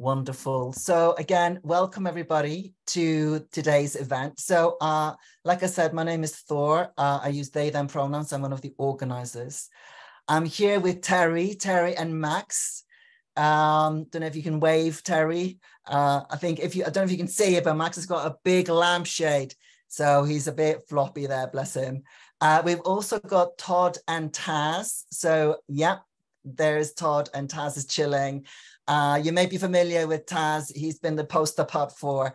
Wonderful. So again, welcome everybody to today's event. So like I said, my name is Thor. I use they, them pronouns. I'm one of the organizers. I'm here with Terry and Max. Don't know if you can wave, Terry. I don't know if you can see it, but Max has got a big lampshade. So he's a bit floppy there, bless him. We've also got Todd and Taz. So yeah, there's Todd and Taz is chilling. You may be familiar with Taz. He's been the poster pup for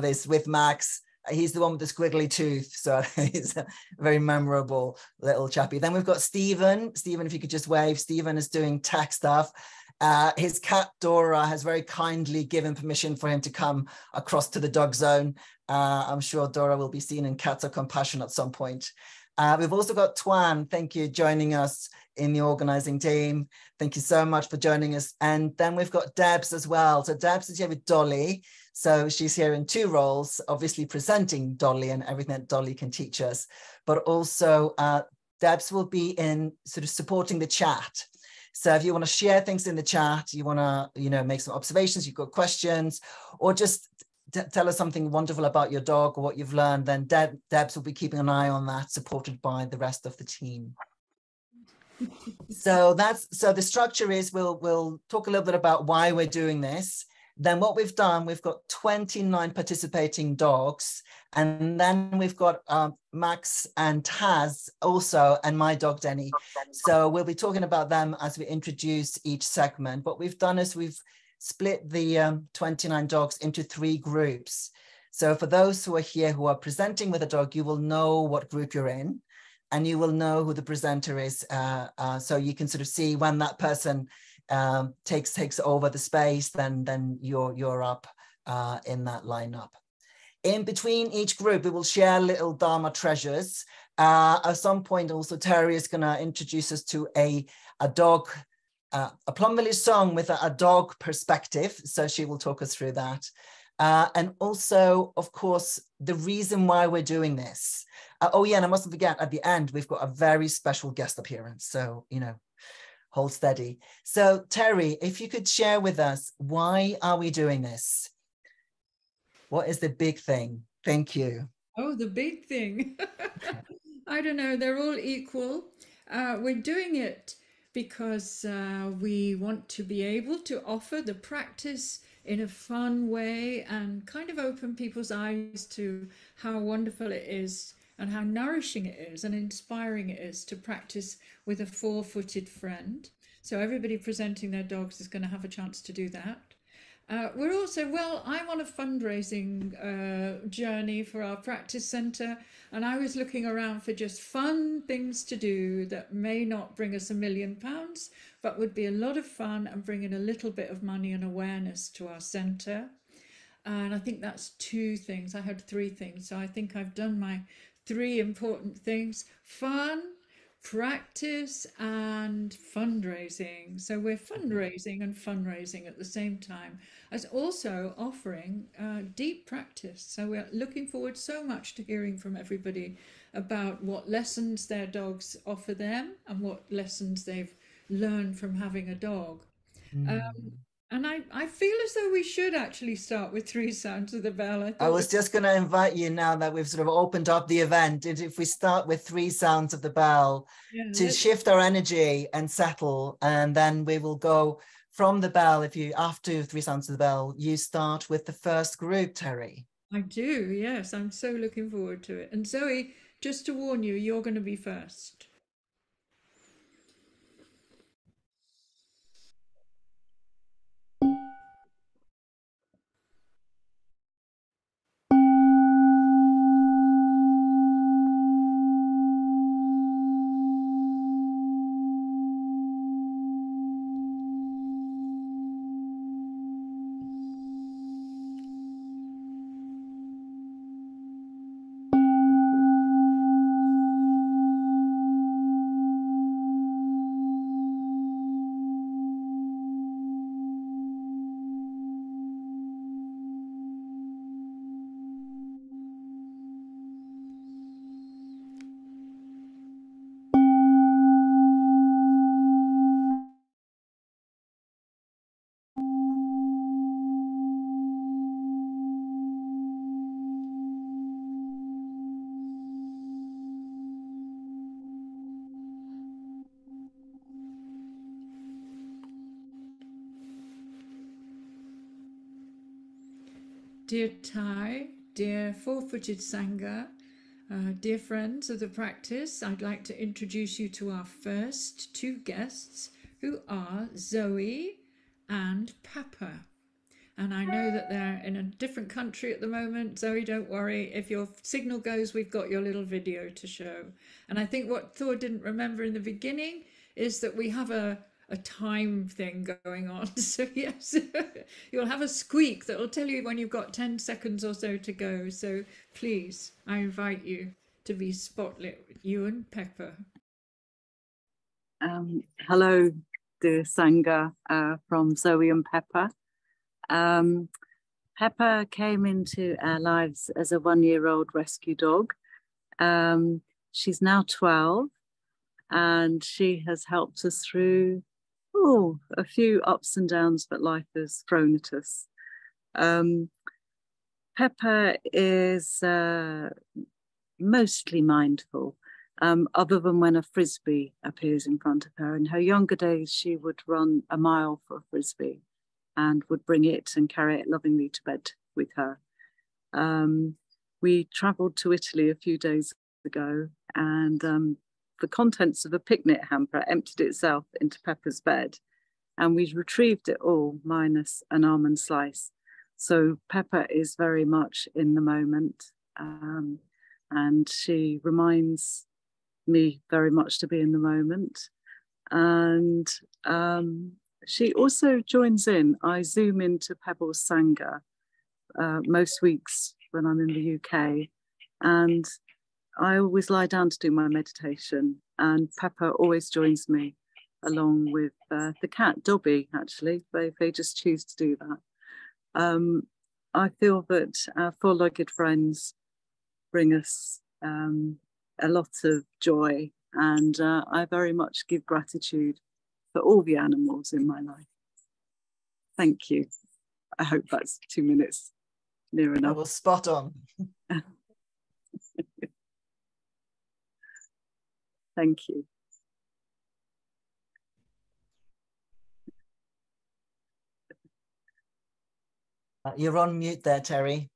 this with Max. He's the one with the squiggly tooth. So he's a very memorable little chappy. Then we've got Stephen. Stephen, if you could just wave. Stephen is doing tech stuff. His cat Dora has very kindly given permission for him to come across to the dog zone. I'm sure Dora will be seen in Cats of Compassion at some point. We've also got Twan, thank you, joining us in the organizing team. Thank you so much for joining us. And then we've got Debs as well. So Debs is here with Dolly. So she's here in two roles, obviously presenting Dolly and everything that Dolly can teach us, but also Debs will be in sort of supporting the chat. So if you want to share things in the chat, you want to, make some observations, you've got questions, or just tell us something wonderful about your dog or what you've learned, then Debs will be keeping an eye on that, supported by the rest of the team. So the structure is we'll talk a little bit about why we're doing this. Then what we've done, we've got 29 participating dogs, and then we've got Max and Taz also, and my dog Denny. So we'll be talking about them as we introduce each segment. What we've done is we've split the 29 dogs into 3 groups. So for those who are here who are presenting with a dog, you will know what group you're in, and you will know who the presenter is. So you can sort of see when that person takes over the space, then you're up in that lineup. In between each group, we will share little Dharma treasures. At some point also, Terry is gonna introduce us to a dog, a Plum Village song with a dog perspective. So she will talk us through that. And also, of course, the reason why we're doing this. Oh yeah, and I mustn't forget, at the end, we've got a very special guest appearance. So, hold steady. So Terry, if you could share with us, why are we doing this? What is the big thing? Thank you. Oh, the big thing. I don't know, they're all equal. We're doing it because we want to be able to offer the practice in a fun way and kind of open people's eyes to how wonderful it is and how nourishing it is and inspiring it is to practice with a 4-footed friend. So everybody presenting their dogs is going to have a chance to do that. We're also, I'm on a fundraising journey for our practice centre, and I was looking around for just fun things to do that may not bring us £1 million, but would be a lot of fun and bring in a little bit of money and awareness to our centre. And I think that's 2 things. I had 3 things. So I think I've done my 3 important things: fun, practice, and fundraising. So we're fundraising and fundraising at the same time as also offering deep practice. So we're looking forward so much to hearing from everybody about what lessons their dogs offer them and what lessons they've learned from having a dog. And I feel as though we should actually start with 3 sounds of the bell. I was just going to invite you, now that we've sort of opened up the event, if we start with 3 sounds of the bell to shift our energy and settle, and then we will go from the bell. After 3 sounds of the bell, you start with the first group, Terry. I do, yes. I'm so looking forward to it. And Zoe, just to warn you, you're going to be first. dear Thai, dear four-footed Sangha, dear friends of the practice, I'd like to introduce you to our first two guests, who are Zoe and Pepper. And I know that they're in a different country at the moment. Zoe, don't worry. If your signal goes, we've got your little video to show. And I think what Thor didn't remember in the beginning is that we have a time thing going on. So yes, you'll have a squeak that will tell you when you've got 10 seconds or so to go. So please, I invite you to be spotlit, you and Pepper. Hello, dear Sangha, from Zoe and Pepper. Pepper came into our lives as a 1-year-old rescue dog. She's now 12, and she has helped us through a few ups and downs that life has thrown at us. Pepper is mostly mindful, other than when a frisbee appears in front of her. In her younger days, she would run a mile for a frisbee and would bring it and carry it lovingly to bed with her. We travelled to Italy a few days ago, and the contents of a picnic hamper emptied itself into Pepper's bed, and we retrieved it all, minus an almond slice. So Pepper is very much in the moment, and she reminds me very much to be in the moment. And she also joins in. I zoom into Pebble's Sangha most weeks when I'm in the UK, and I always lie down to do my meditation, and Pepper always joins me, along with the cat, Dobby, actually. They just choose to do that. I feel that our four-legged friends bring us a lot of joy, and I very much give gratitude for all the animals in my life. Thank you. I hope that's 2 minutes near enough. That was spot on. Thank you. You're on mute there, Terry.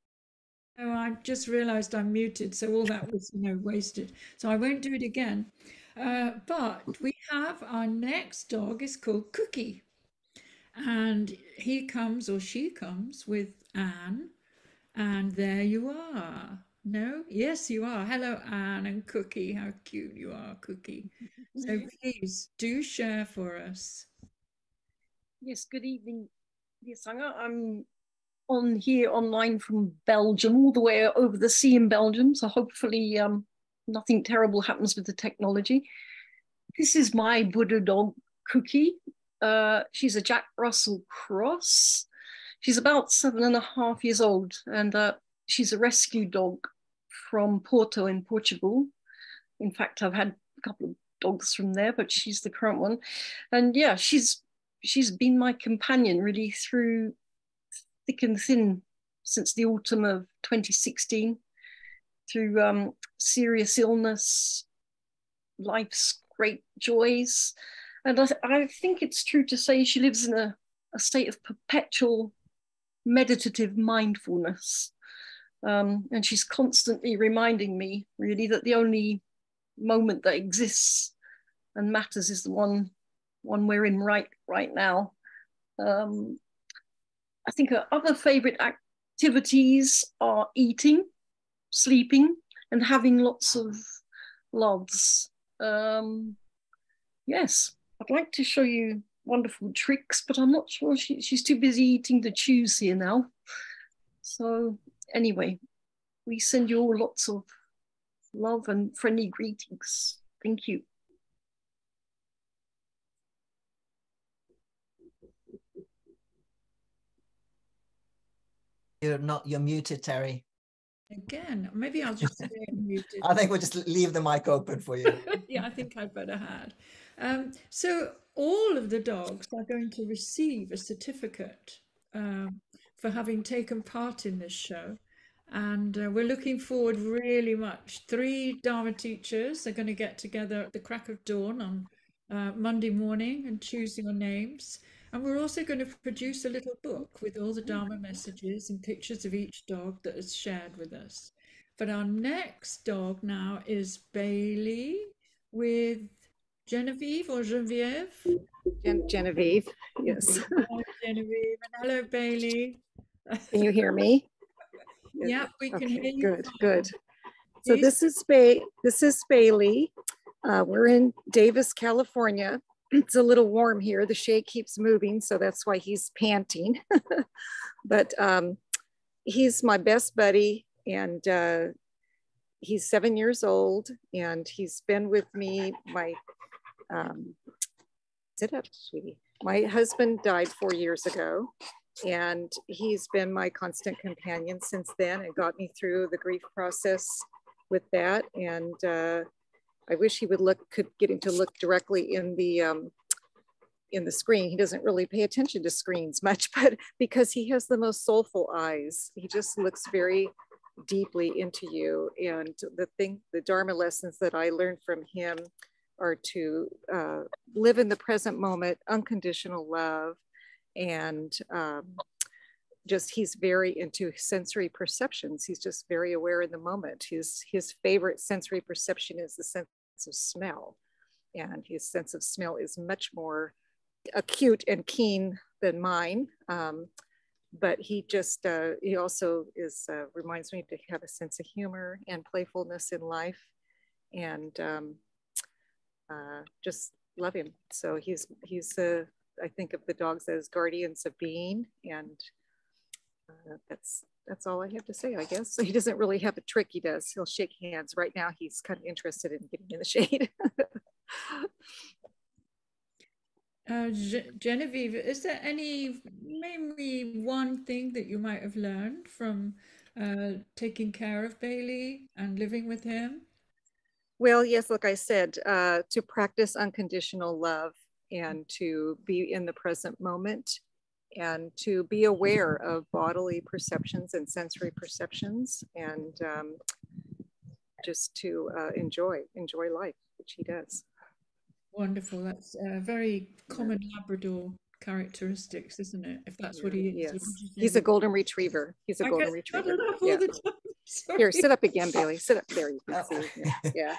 Oh, I just realised I'm muted, so all that was, wasted. So I won't do it again. But we have our next dog is called Cookie, and he comes or she comes with Anne, and there you are. No? Yes, you are. Hello, Anne and Cookie. How cute you are, Cookie. So please do share for us. Yes, good evening, dear Sangha. I'm on here online from Belgium, all the way over the sea in Belgium. So hopefully nothing terrible happens with the technology. This is my Buddha dog, Cookie. She's a Jack Russell Cross. She's about 7.5 years old, and she's a rescue dog from Porto in Portugal. In fact, I've had a couple of dogs from there, but she's the current one. And yeah, she's been my companion really through thick and thin since the autumn of 2016, through serious illness, life's great joys. And I think it's true to say she lives in a state of perpetual meditative mindfulness. And she's constantly reminding me, really, that the only moment that exists and matters is the one we're in right now. I think her other favorite activities are eating, sleeping, and having lots of loves. Yes, I'd like to show you wonderful tricks, but I'm not sure she's too busy eating the chews here now. So anyway, we send you all lots of love and friendly greetings. Thank you. You're muted, Terry. Again, maybe I'll just stay muted. I think we'll just leave the mic open for you. Yeah, I think I'd better had. So all of the dogs are going to receive a certificate for having taken part in this show. And we're looking forward really much. 3 Dharma teachers are going to get together at the crack of dawn on Monday morning and choose your names. And we're also going to produce a little book with all the Dharma messages and pictures of each dog that is shared with us. But our next dog now is Bailey with Genevieve or Genevieve? Genevieve, yes. Hello, Genevieve, and hello, Bailey. Can you hear me? Yeah, we can hear Okay, you. good, fine. good. So this is Bailey. We're in Davis, California. It's a little warm here. The shade keeps moving, so that's why he's panting. But he's my best buddy, and he's 7 years old, and he's been with me. Sit up, sweetie. My husband died 4 years ago, and he's been my constant companion since then and got me through the grief process with that. And I wish he would could get him to look directly in the screen. He doesn't really pay attention to screens much, but because he has the most soulful eyes, he just looks very deeply into you. And the Dharma lessons that I learned from him are to live in the present moment, unconditional love, and he's very into sensory perceptions. He's just very aware in the moment. His favorite sensory perception is the sense of smell, and his sense of smell is much more acute and keen than mine. But he also reminds me to have a sense of humor and playfulness in life, and just love him. So he's I think of the dogs as guardians of being, and that's all I have to say, I guess. So he doesn't really have a trick he does. He'll shake hands. Right now he's kind of interested in getting in the shade. Genevieve, is there maybe one thing that you might have learned from taking care of Bailey and living with him? Well, yes, like I said, to practice unconditional love and to be in the present moment and to be aware of bodily perceptions and sensory perceptions, and just to enjoy life, which he does. Wonderful. That's very common Labrador characteristics, isn't it? If that's what he is. Yes. He's a golden retriever. He's a golden retriever. Yeah. Here, sit up again, Bailey. Sit up there. You can see. Yeah.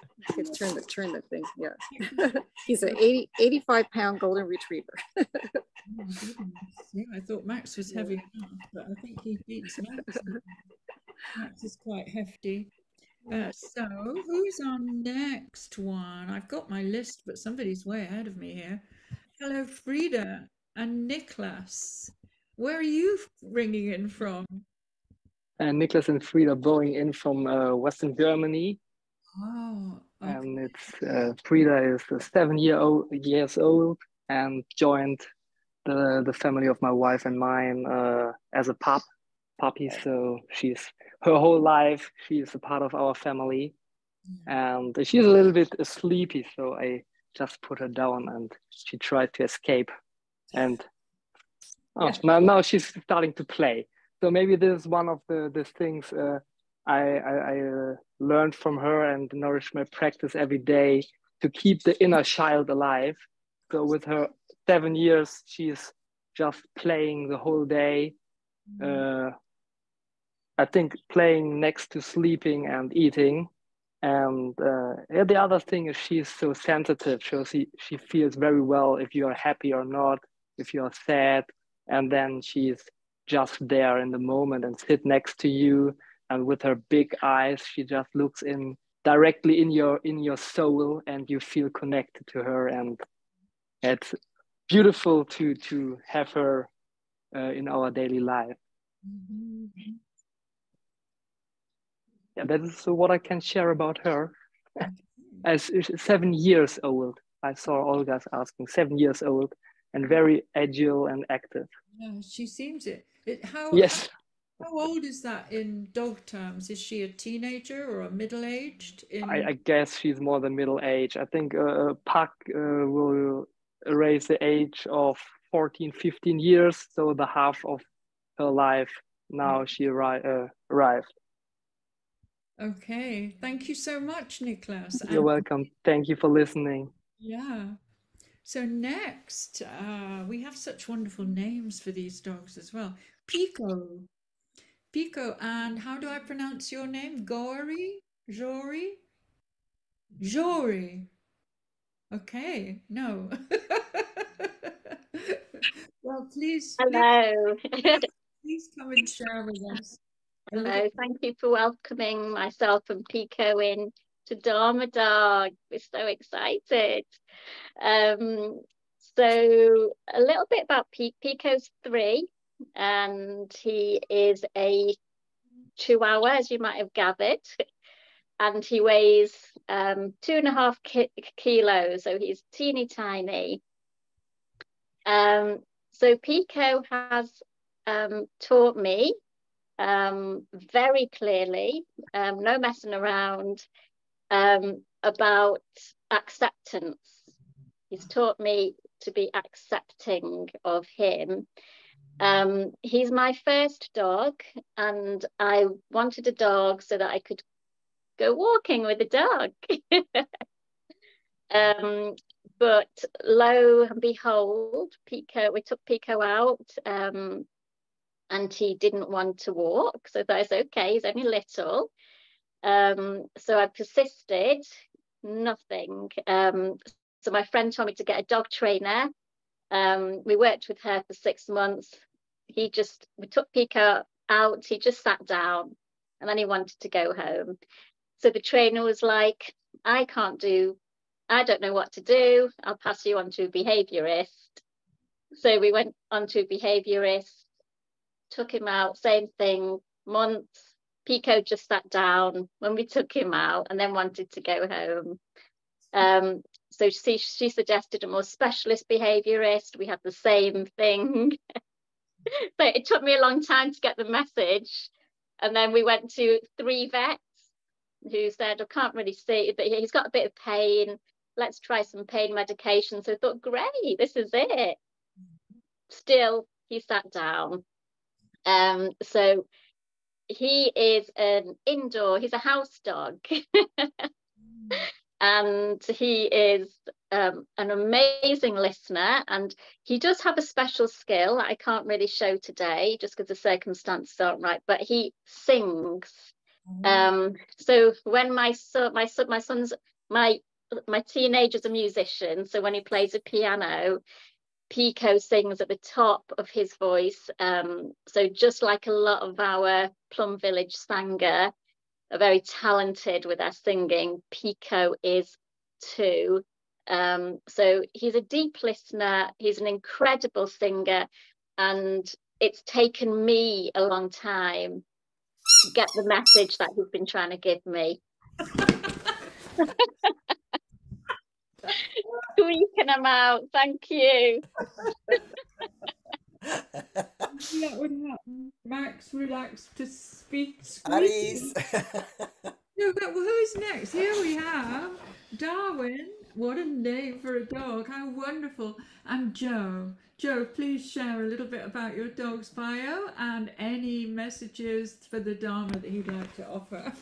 Turn the thing. Yeah. He's an 85-pound golden retriever. Oh, yeah, I thought Max was heavy enough, but I think he beats Max. Max is quite hefty. So who's our next one? I've got my list, but somebody's way ahead of me here. Hello, Frida and Nicholas. Where are you ringing in from? Nicholas and Frida blowing in from Western Germany. Oh, okay. And it's Frida is 7 years old and joined the family of my wife and mine as a puppy. So her whole life she is a part of our family, and she's a little bit sleepy. So I just put her down, and she tried to escape, and now she's starting to play. So maybe this is one of the things I learned from her and nourish my practice every day to keep the inner child alive. So with her 7 years, she's just playing the whole day. I think playing next to sleeping and eating. And the other thing is she's so sensitive. So she feels very well if you are happy or not, if you are sad. And then she's just there in the moment and sit next to you. And with her big eyes, she just looks directly in your soul, and you feel connected to her. And it's beautiful to have her in our daily life. Yeah, that is what I can share about her. As 7 years old, I saw Olga's asking, 7 years old, and very agile and active. Yeah, she seems it. Yes. How old is that in dog terms? Is she a teenager or a middle-aged? I guess she's more than middle-aged. I think Puck will raise the age of 14, 15 years, so the half of her life. Now she arrived. Okay, thank you so much, Nicholas. You're welcome. Thank you for listening. Yeah. So next, we have such wonderful names for these dogs as well. Pico. Pico, and how do I pronounce your name? Gory? Jory? Jory. Okay, no. Well, please, Hello. please come and share with us. Hello. Thank you for welcoming myself and Pico in to Dharma Dog. We're so excited. So a little bit about Pico's 3, and he is a Chihuahua, as you might have gathered, and he weighs 2.5 kilos, so he's teeny tiny. So Pico has taught me very clearly, no messing around, about acceptance. He's taught me to be accepting of him. He's my first dog, and I wanted a dog so that I could go walking with a dog. But lo and behold, Pico, we took Pico out, and he didn't want to walk. So that's okay, he's only little. So I persisted, nothing. So my friend told me to get a dog trainer. We worked with her for 6 months. We took Pico out, he just sat down, and then he wanted to go home. So the trainer was like, I don't know what to do. I'll pass you on to a behaviorist. So we went on to a behaviorist, took him out, same thing, months. Pico just sat down when we took him out and then wanted to go home. So she suggested a more specialist behaviorist. We had the same thing. So it took me a long time to get the message. And then we went to 3 vets who said, I can't really see, but he's got a bit of pain. Let's try some pain medication. So I thought, great, this is it. Still, he sat down. So he is an indoor, he's a house dog. And he is an amazing listener, and he does have a special skill that I can't really show today just because the circumstances aren't right, but he sings. So when my teenager's a musician, so when he plays a piano, Pico sings at the top of his voice. So just like a lot of our Plum Village Sangha are very talented with their singing, Pico is too. So he's a deep listener, he's an incredible singer, and it's taken me a long time to get the message that he's been trying to give me. Squeaking them out, thank you. That would happen. Max relaxed to speak. Aries. No, but who's next? Here we have Darwin. What a name for a dog. How wonderful. And Joe. Joe, please share a little bit about your dog's bio and any messages for the Dharma that you'd like to offer.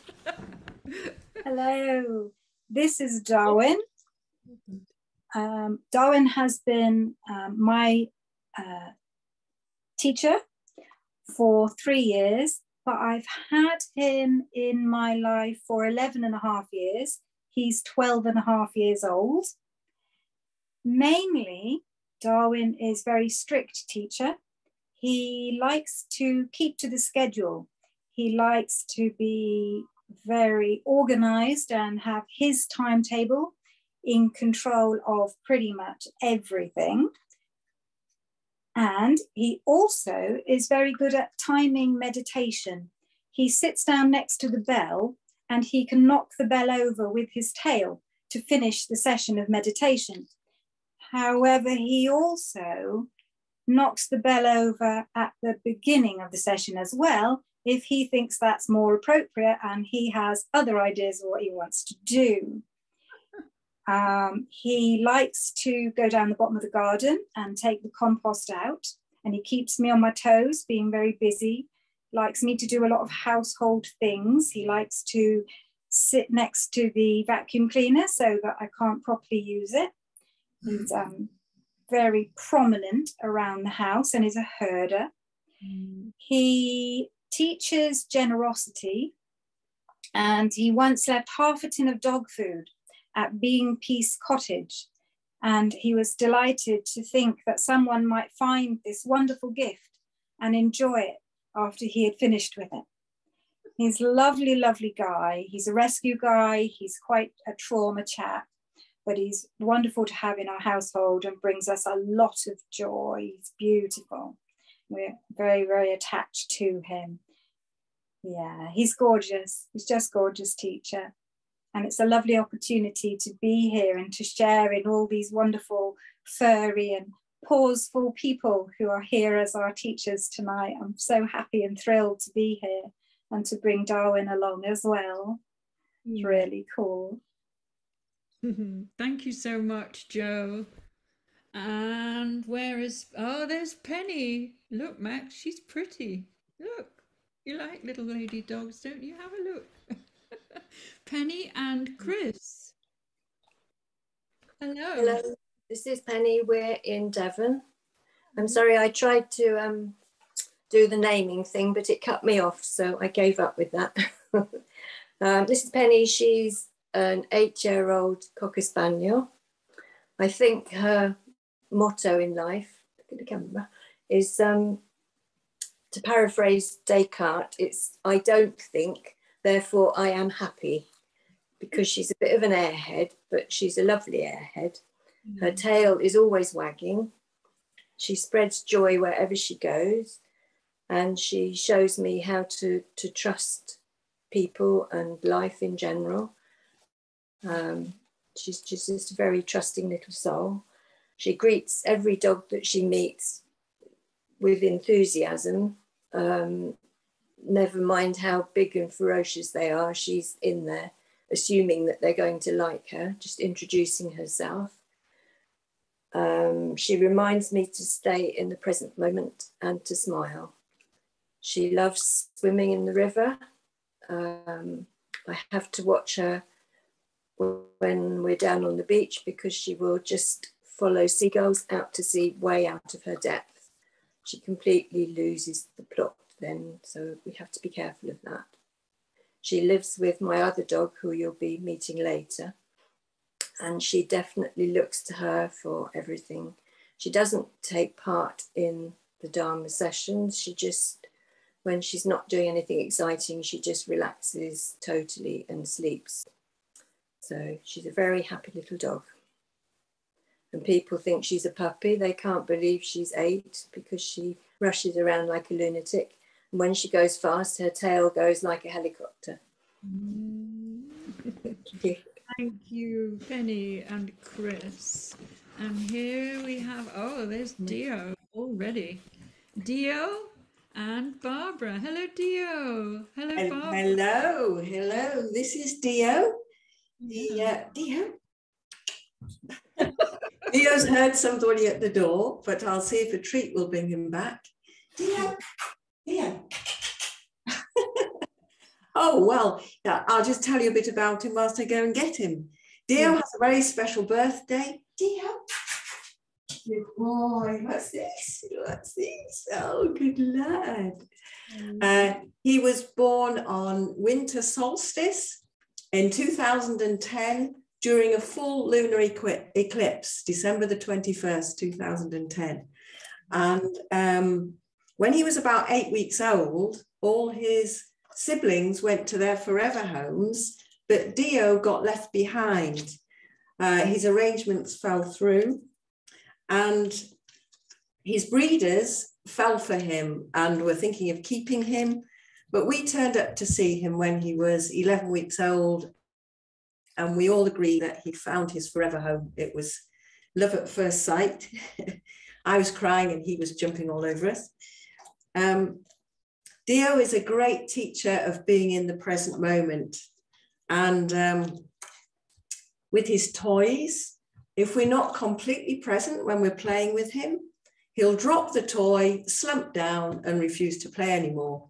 Hello, this is Darwin. Darwin has been my teacher for 3 years, but I've had him in my life for 11.5 years. He's 12.5 years old. Mainly, Darwin is very strict teacher. He likes to keep to the schedule. He likes to be very organized and have his timetable in control of pretty much everything. And he also is very good at timing meditation. He sits down next to the bell and he can knock the bell over with his tail to finish the session of meditation. However, he also knocks the bell over at the beginning of the session as well, if he thinks that's more appropriate and he has other ideas of what he wants to do. He likes to go down the bottom of the garden and take the compost out, and he keeps me on my toes, being very busy, likes me to do a lot of household things. He likes to sit next to the vacuum cleaner so that I can't properly use it. He's very prominent around the house and is a herder. He teaches generosity, and he once left half a tin of dog food at Being Peace Cottage, and he was delighted to think that someone might find this wonderful gift and enjoy it after he had finished with it. He's a lovely, lovely guy. He's a rescue guy. He's quite a trauma chap, but he's wonderful to have in our household and brings us a lot of joy. He's beautiful. We're very, very attached to him. Yeah, he's gorgeous. He's just gorgeous, teacher. And it's a lovely opportunity to be here and to share in all these wonderful, furry and pauseful people who are here as our teachers tonight. I'm so happy and thrilled to be here and to bring Darwin along as well. It's really cool. Thank you so much, Jo. And where is, oh, there's Penny. Look, Max, she's pretty. Look, you like little lady dogs, don't you? Have a look. Penny and Chris. Hello. Hello, this is Penny. We're in Devon. I'm sorry, I tried to do the naming thing, but it cut me off, so I gave up with that. This is Penny. She's an 8-year-old Cocker Spaniel. I think her motto in life, look at the camera, is to paraphrase Descartes, it's I don't think, therefore I am happy, because she's a bit of an airhead, but she's a lovely airhead. Her tail is always wagging. She spreads joy wherever she goes, and she shows me how to trust people and life in general. She's just a very trusting little soul. She greets every dog that she meets with enthusiasm. Never mind how big and ferocious they are, she's in there, assuming that they're going to like her, just introducing herself. She reminds me to stay in the present moment and to smile. She loves swimming in the river. I have to watch her when we're down on the beach, because she will just follow seagulls out to sea, way out of her depth. She completely loses the plot then, so we have to be careful of that. She lives with my other dog, who you'll be meeting later, and she definitely looks to her for everything. She doesn't take part in the Dharma sessions. She just, when she's not doing anything exciting, she just relaxes totally and sleeps. So she's a very happy little dog. And people think she's a puppy. They can't believe she's 8 because she rushes around like a lunatic. And when she goes fast, her tail goes like a helicopter. Thank you, Penny and Chris. And here we have, oh, there's Dio already. Dio and Barbara. Hello, Dio. Hello, Barbara. Hello. This is Dio. Dio. Dio's heard somebody at the door, but I'll see if a treat will bring him back. Dio. Oh, well, yeah, I'll just tell you a bit about him whilst I go and get him. Dio has a very special birthday. Dio. Good boy. What's this? Oh, good lad. He was born on winter solstice in 2010 during a full lunar eclipse, December the 21st, 2010. And when he was about 8 weeks old, all his siblings went to their forever homes, but Dio got left behind. His arrangements fell through, and his breeders fell for him and were thinking of keeping him. But we turned up to see him when he was 11 weeks old, and we all agreed that he'd found his forever home. It was love at first sight. I was crying and he was jumping all over us. Dio is a great teacher of being in the present moment. And with his toys, if we're not completely present when we're playing with him, he'll drop the toy, slump down and refuse to play anymore.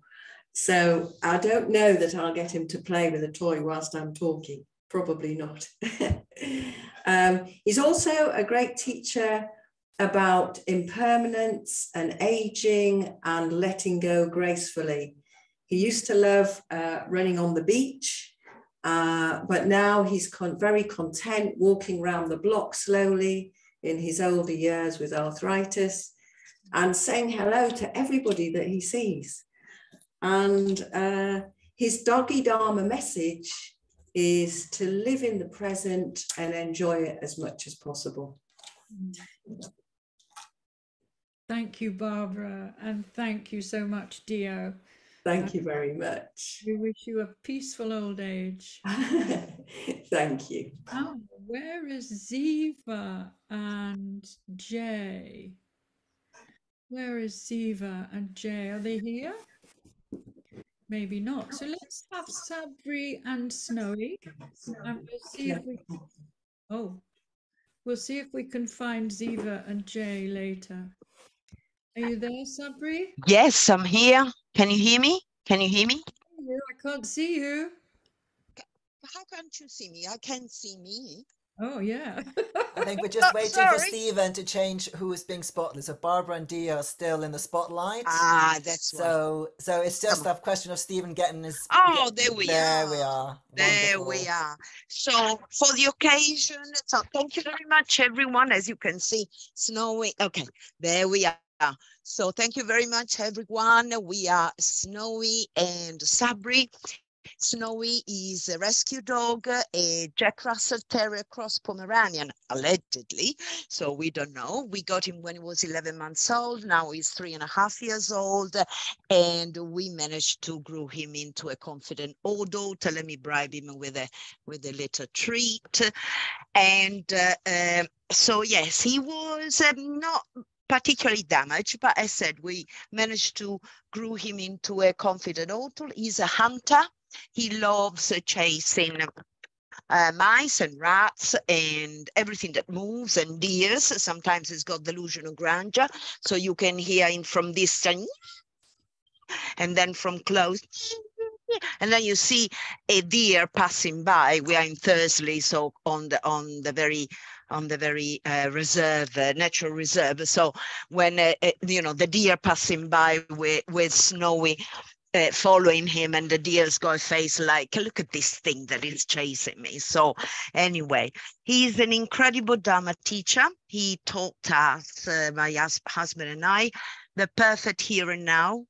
So I don't know that I'll get him to play with a toy whilst I'm talking. Probably not. He's also a great teacher about impermanence and aging and letting go gracefully. He used to love running on the beach, but now he's very content walking around the block slowly in his older years with arthritis and saying hello to everybody that he sees. And his doggy Dharma message is to live in the present and enjoy it as much as possible. Thank you, Barbara, and thank you so much, Dio. Thank you very much. We wish you a peaceful old age. Thank you. Oh, where is Ziva and Jay? Where is Ziva and Jay? Are they here? Maybe not. So let's have Sabri and Snowy, and we'll see if we. Oh, we'll see if we can find Ziva and Jay later. Are you there, Sabri? Yes, I'm here. Can you hear me? Can you hear me? I can't see you. How can't you see me? I can't see me. Oh, yeah. I think we're just waiting for Sorry. Stephen to change who is being spotted. So Barbara and Dia are still in the spotlight. Ah, that's why. So it's just a question of Stephen getting his. Oh, there we are. There we are. There Wonderful. we are. So for the occasion, so thank you very much, everyone. As you can see, Snowy. Okay, there we are. So thank you very much, everyone. We are Snowy and Sabri. Snowy is a rescue dog, a Jack Russell Terrier cross Pomeranian, allegedly. So we don't know. We got him when he was 11 months old. Now he's 3.5 years old. And we managed to grow him into a confident old daughter. Let me bribe him with a little treat. And so, yes, he was not particularly damaged, but as I said, we managed to grow him into a confident author. He's a hunter. He loves chasing mice and rats and everything that moves and deers. Sometimes he's got delusion of grandeur, so you can hear him from distance and then from close. And then you see a deer passing by. We are in Thursley, so on the very reserve, natural reserve. So when the deer passing by with Snowy following him, and the deer's got a face like, look at this thing that is chasing me. So anyway, he's an incredible Dharma teacher. He taught us, my husband and I, the perfect here and now.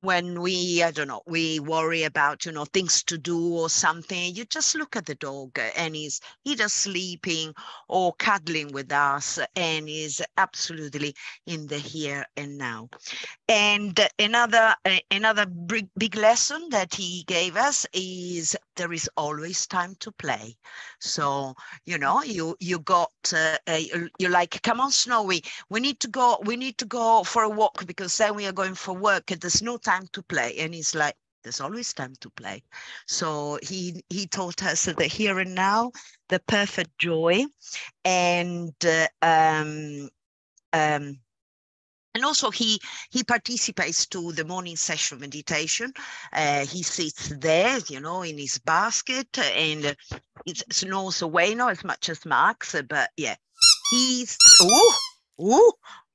When we worry about, things to do or something, you just look at the dog and he's either sleeping or cuddling with us, and is absolutely in the here and now. And another big lesson that he gave us is there is always time to play. So, you're like, come on, Snowy, we need to go for a walk because then we are going for work and there's no time to play. And he's like, there's always time to play. So he taught us the here and now, the perfect joy, and also he participates to the morning session meditation. He sits there, in his basket, and it snows away, not as much as Max, but yeah, he's,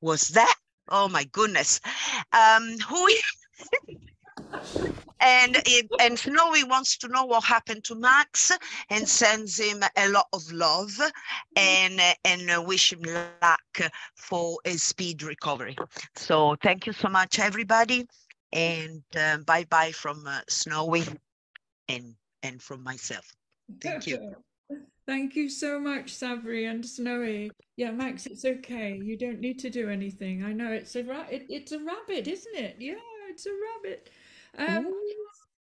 was that? Oh my goodness. And Snowy wants to know what happened to Max and sends him a lot of love and wish him luck for a speed recovery. So thank you so much, everybody. And bye-bye from Snowy and from myself. Thank you. Thank you so much, Sabri and Snowy. Yeah, Max, it's okay. You don't need to do anything. I know it's a rabbit, isn't it? Yeah, it's a rabbit.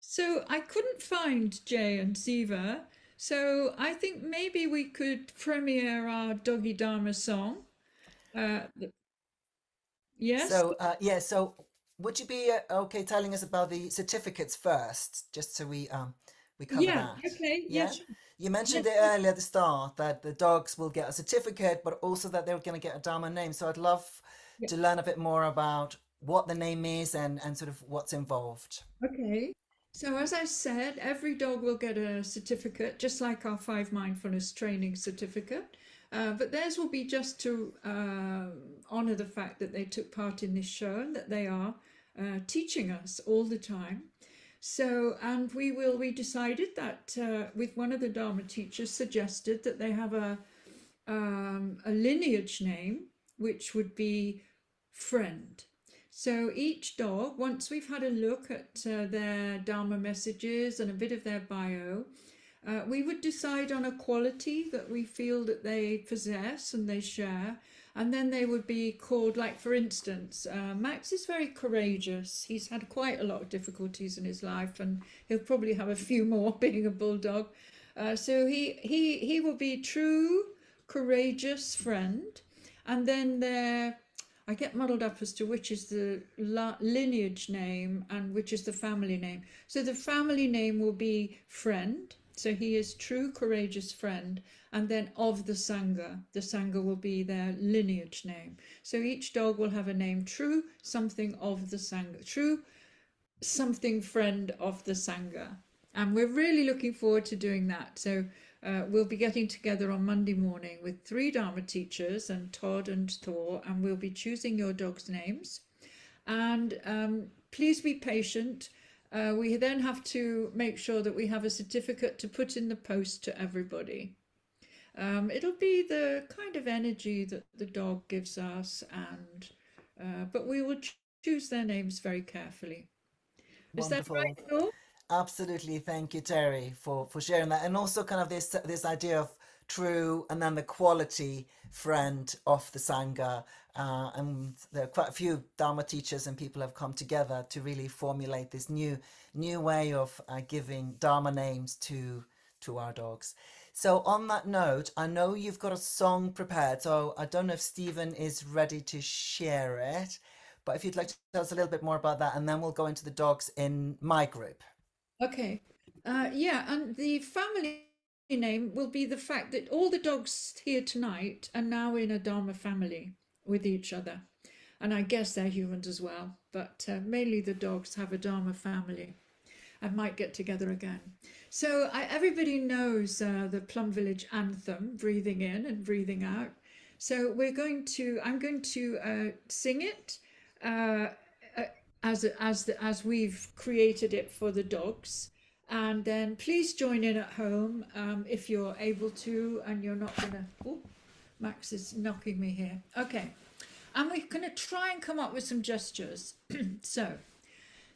So I couldn't find Jay and Ziva, so I think maybe we could premiere our Doggy Dharma song. Yes? So would you be okay telling us about the certificates first, just so we cover that? Okay, Yeah? yes. You mentioned it earlier at the start that the dogs will get a certificate, but also that they're going to get a Dharma name. So I'd love to learn a bit more about what the name is and sort of what's involved. Okay. So as I said, every dog will get a certificate, just like our 5 mindfulness training certificate. But theirs will be just to honor the fact that they took part in this show and that they are teaching us all the time. So, and we decided that with one of the Dharma teachers suggested that they have a lineage name, which would be friend. So each dog, once we've had a look at their Dharma messages and a bit of their bio, we would decide on a quality that we feel that they possess and they share, and then they would be called, like for instance, Max is very courageous. He's had quite a lot of difficulties in his life, and he'll probably have a few more being a bulldog. So he will be true, courageous friend, and then I get muddled up as to which is the lineage name and which is the family name. So the family name will be friend. So he is true, courageous friend. And then of the Sangha. The Sangha will be their lineage name. So each dog will have a name, true, something of the Sangha. True, something friend of the Sangha. And we're really looking forward to doing that. So we'll be getting together on Monday morning with 3 Dharma teachers and Todd and Thor, and we'll be choosing your dog's names. And please be patient. We then have to make sure that we have a certificate to put in the post to everybody. It'll be the kind of energy that the dog gives us, and but we will choose their names very carefully. Wonderful. Is that right, Thor? Absolutely. Thank you, Terry, for sharing that. And also kind of this idea of true and then the quality friend of the Sangha. And there are quite a few Dharma teachers and people have come together to really formulate this new way of giving Dharma names to our dogs. So on that note, I know you've got a song prepared. So I don't know if Stephen is ready to share it, but if you'd like to tell us a little bit more about that, and then we'll go into the dogs in my group. Okay. Yeah, and the family name will be the fact that all the dogs here tonight are now in a Dharma family with each other. And I guess they're humans as well, but mainly the dogs have a Dharma family and might get together again. So everybody knows the Plum Village Anthem, breathing in and breathing out. So I'm going to sing it as we've created it for the dogs, and then please join in at home if you're able to, and you're not gonna. Oh, Max is knocking me here. Okay, and we're gonna try and come up with some gestures. So,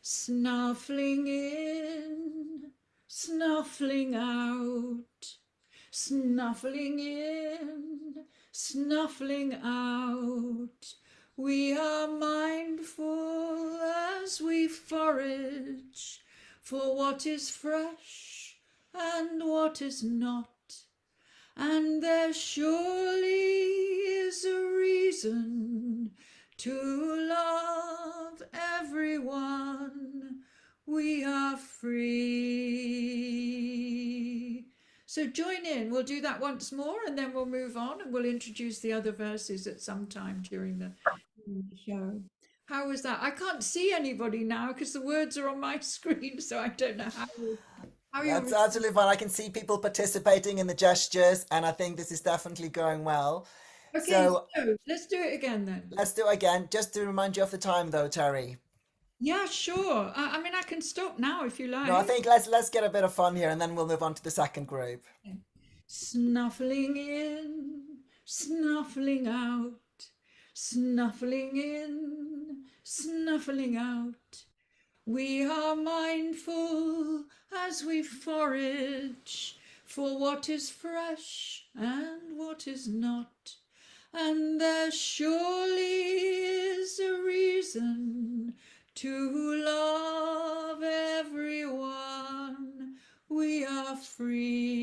snuffling in, snuffling out, snuffling in, snuffling out. We are mindful as we forage for what is fresh and what is not. And there surely is a reason to love everyone. We are free. So join in. We'll do that once more, and then we'll move on, and we'll introduce the other verses at some time during the show. How was that? I can't see anybody now because the words are on my screen, so I don't know how That's absolutely fine. I can see people participating in the gestures, and I think this is definitely going well. Okay, so let's do it again then. Let's do it again. Just to remind you of the time, though, Terry. Yeah, sure. I mean, I can stop now if you like. No, I think let's get a bit of fun here, and then we'll move on to the second group. Okay. Snuffling in, snuffling out. Snuffling in, snuffling out. We are mindful as we forage for what is fresh and what is not. And there surely is a reason to love everyone. We are free.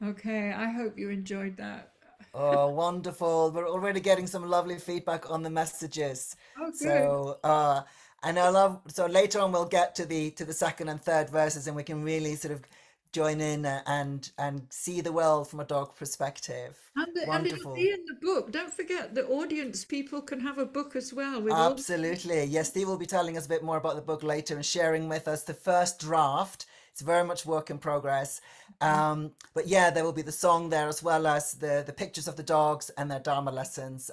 Okay, I hope you enjoyed that. Oh, wonderful. We're already getting some lovely feedback on the messages. Oh, good. So and I love, so later on we'll get to the second and third verses, and we can really sort of join in and see the world from a dog perspective. And it'll be in the book. Don't forget, the audience people can have a book as well. With Absolutely. Yes, Steve will be telling us a bit more about the book later and sharing with us the first draft. It's very much work in progress. But yeah, there will be the song there, as well as the pictures of the dogs and their Dharma lessons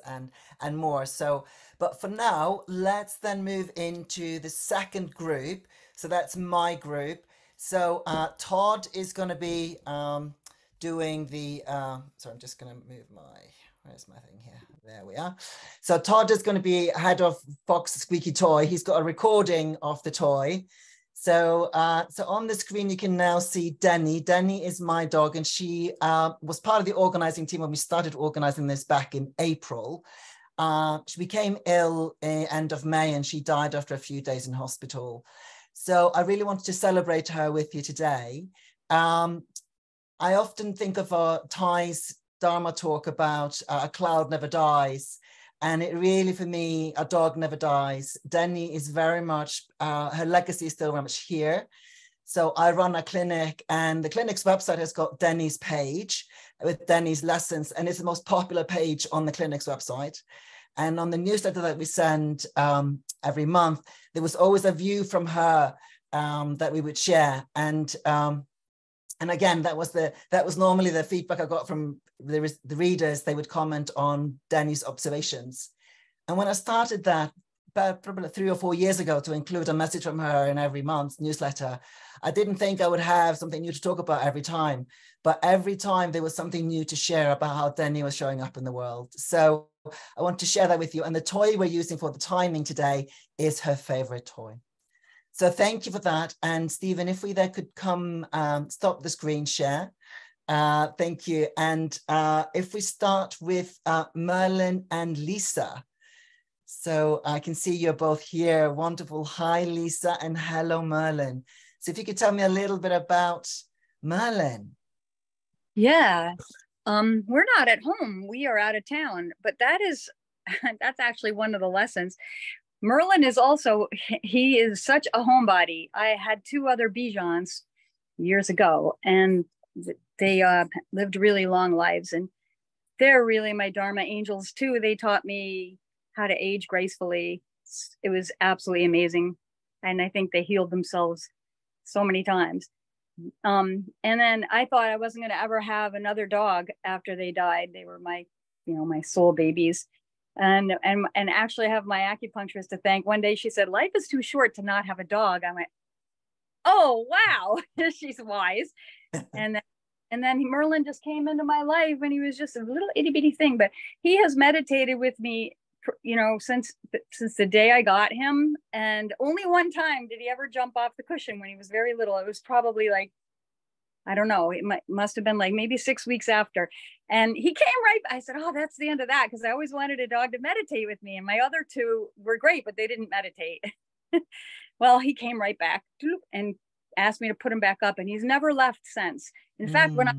and more. So, but for now, let's then move into the second group. So that's my group. So Todd is going to be doing the, sorry, I'm just going to move where's my thing here? There we are. So Todd is going to be head of Fox Squeaky Toy. He's got a recording of the toy. So, so on the screen, you can now see Denny. Denny is my dog, and she was part of the organizing team when we started organizing this back in April. She became ill end of May, and she died after a few days in hospital. So I really wanted to celebrate her with you today. I often think of Thai's Dharma talk about a cloud never dies. And it really, for me, a dog never dies. Denny is very much, her legacy is still very much here. So I run a clinic, and the clinic's website has got Denny's page with Denny's lessons, and it's the most popular page on the clinic's website. And on the newsletter that we send every month, there was always a view from her that we would share. And again, that was normally the feedback I got from the readers. They would comment on Denny's observations. And when I started that, about probably 3 or 4 years ago, to include a message from her in every month's newsletter, I didn't think I would have something new to talk about every time. But every time there was something new to share about how Denny was showing up in the world. So I want to share that with you. And the toy we're using for the timing today is her favorite toy. So thank you for that. And Stephen, if we there could come stop the screen share. Thank you. And if we start with Merlin and Lisa. So I can see you're both here. Wonderful. Hi, Lisa, and hello, Merlin. So if you could tell me a little bit about Merlin. Yeah, we're not at home. We are out of town, but that's actually one of the lessons. Merlin is also, he is such a homebody. I had 2 other Bijans years ago, and they lived really long lives, and they're really my Dharma angels too. They taught me how to age gracefully. It was absolutely amazing. And I think they healed themselves so many times. And then I thought I wasn't going to ever have another dog after they died. They were my, my soul babies. And actually have my acupuncturist to thank. One day she said, life is too short to not have a dog. I went, oh, wow, she's wise. And then Merlin just came into my life, and he was just a little itty bitty thing, but he has meditated with me, since the day I got him. And only one time did he ever jump off the cushion when he was very little. It was probably like, I don't know, it must have been like maybe 6 weeks after. And he came right, I said, oh, that's the end of that. Because I always wanted a dog to meditate with me. And my other 2 were great, but they didn't meditate. Well, he came right back and asked me to put him back up. And he's never left since. In fact, when I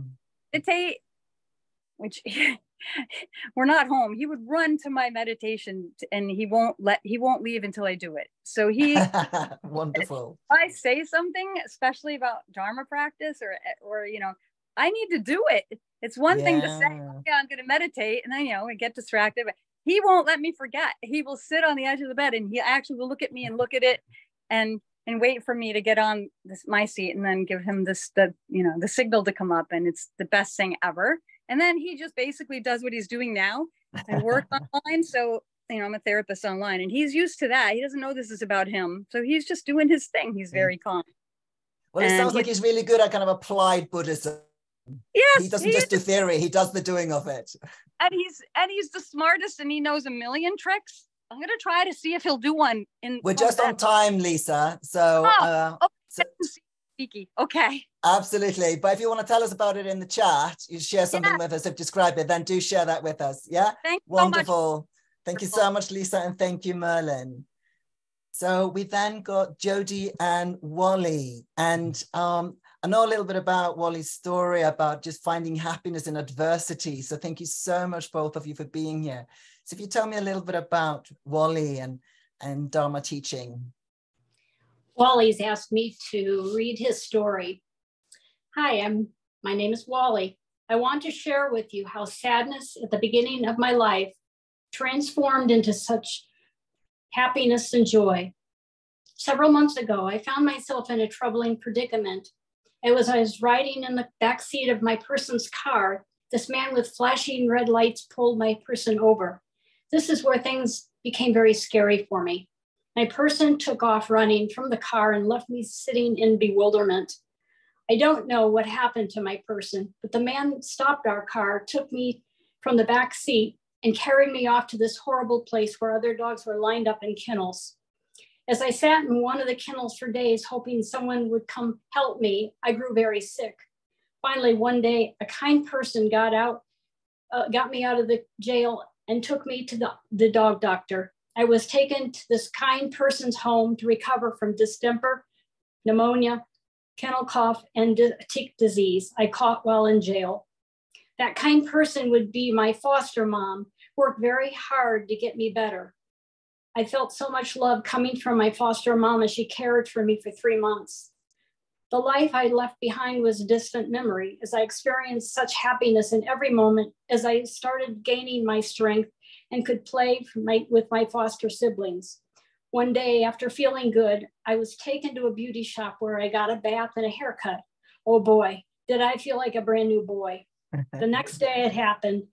meditate, which we're not home, he would run to my meditation, and he won't leave until I do it. So he wonderful. If I say something, especially about Dharma practice or I need to do it. It's one thing to say, okay, I'm going to meditate, and then I get distracted, but he won't let me forget. He will sit on the edge of the bed, and he actually will look at me and look at it and wait for me to get on my seat, and then give him the signal to come up. And it's the best thing ever. And then he just basically does what he's doing now. I work online. So, I'm a therapist online, and he's used to that. He doesn't know this is about him. So he's just doing his thing. He's very calm. Well, it sounds like he's really good at kind of applied Buddhism. Yes. He doesn't just do theory. He does the doing of it. And he's the smartest, and he knows a million tricks. I'm going to try to see if he'll do one. We're just on time, Lisa. So, okay. Absolutely. But if you want to tell us about it in the chat, you share something with us, if describe it, then do share that with us. Yeah. Wonderful. Thank you so much, Lisa. And thank you, Merlin. So we then got Jody and Wally. And I know a little bit about Wally's story about just finding happiness in adversity. So thank you so much, both of you, for being here. So if you tell me a little bit about Wally and Dharma teaching. Wally's asked me to read his story. Hi, my name is Wally. I want to share with you how sadness at the beginning of my life transformed into such happiness and joy. Several months ago, I found myself in a troubling predicament. I was riding in the back seat of my person's car. This man with flashing red lights pulled my person over. This is where things became very scary for me. My person took off running from the car and left me sitting in bewilderment. I don't know what happened to my person, but the man stopped our car, took me from the back seat, and carried me off to this horrible place where other dogs were lined up in kennels. As I sat in one of the kennels for days, hoping someone would come help me, I grew very sick. Finally, one day, a kind person got me out of the jail and took me to the dog doctor. I was taken to this kind person's home to recover from distemper, pneumonia, kennel cough, and tick disease I caught while in jail. That kind person would be my foster mom, worked very hard to get me better. I felt so much love coming from my foster mom as she cared for me for 3 months. The life I left behind was a distant memory as I experienced such happiness in every moment as I started gaining my strength and could play with my foster siblings. One day, after feeling good, I was taken to a beauty shop where I got a bath and a haircut. Oh boy, did I feel like a brand new boy. The next day it happened.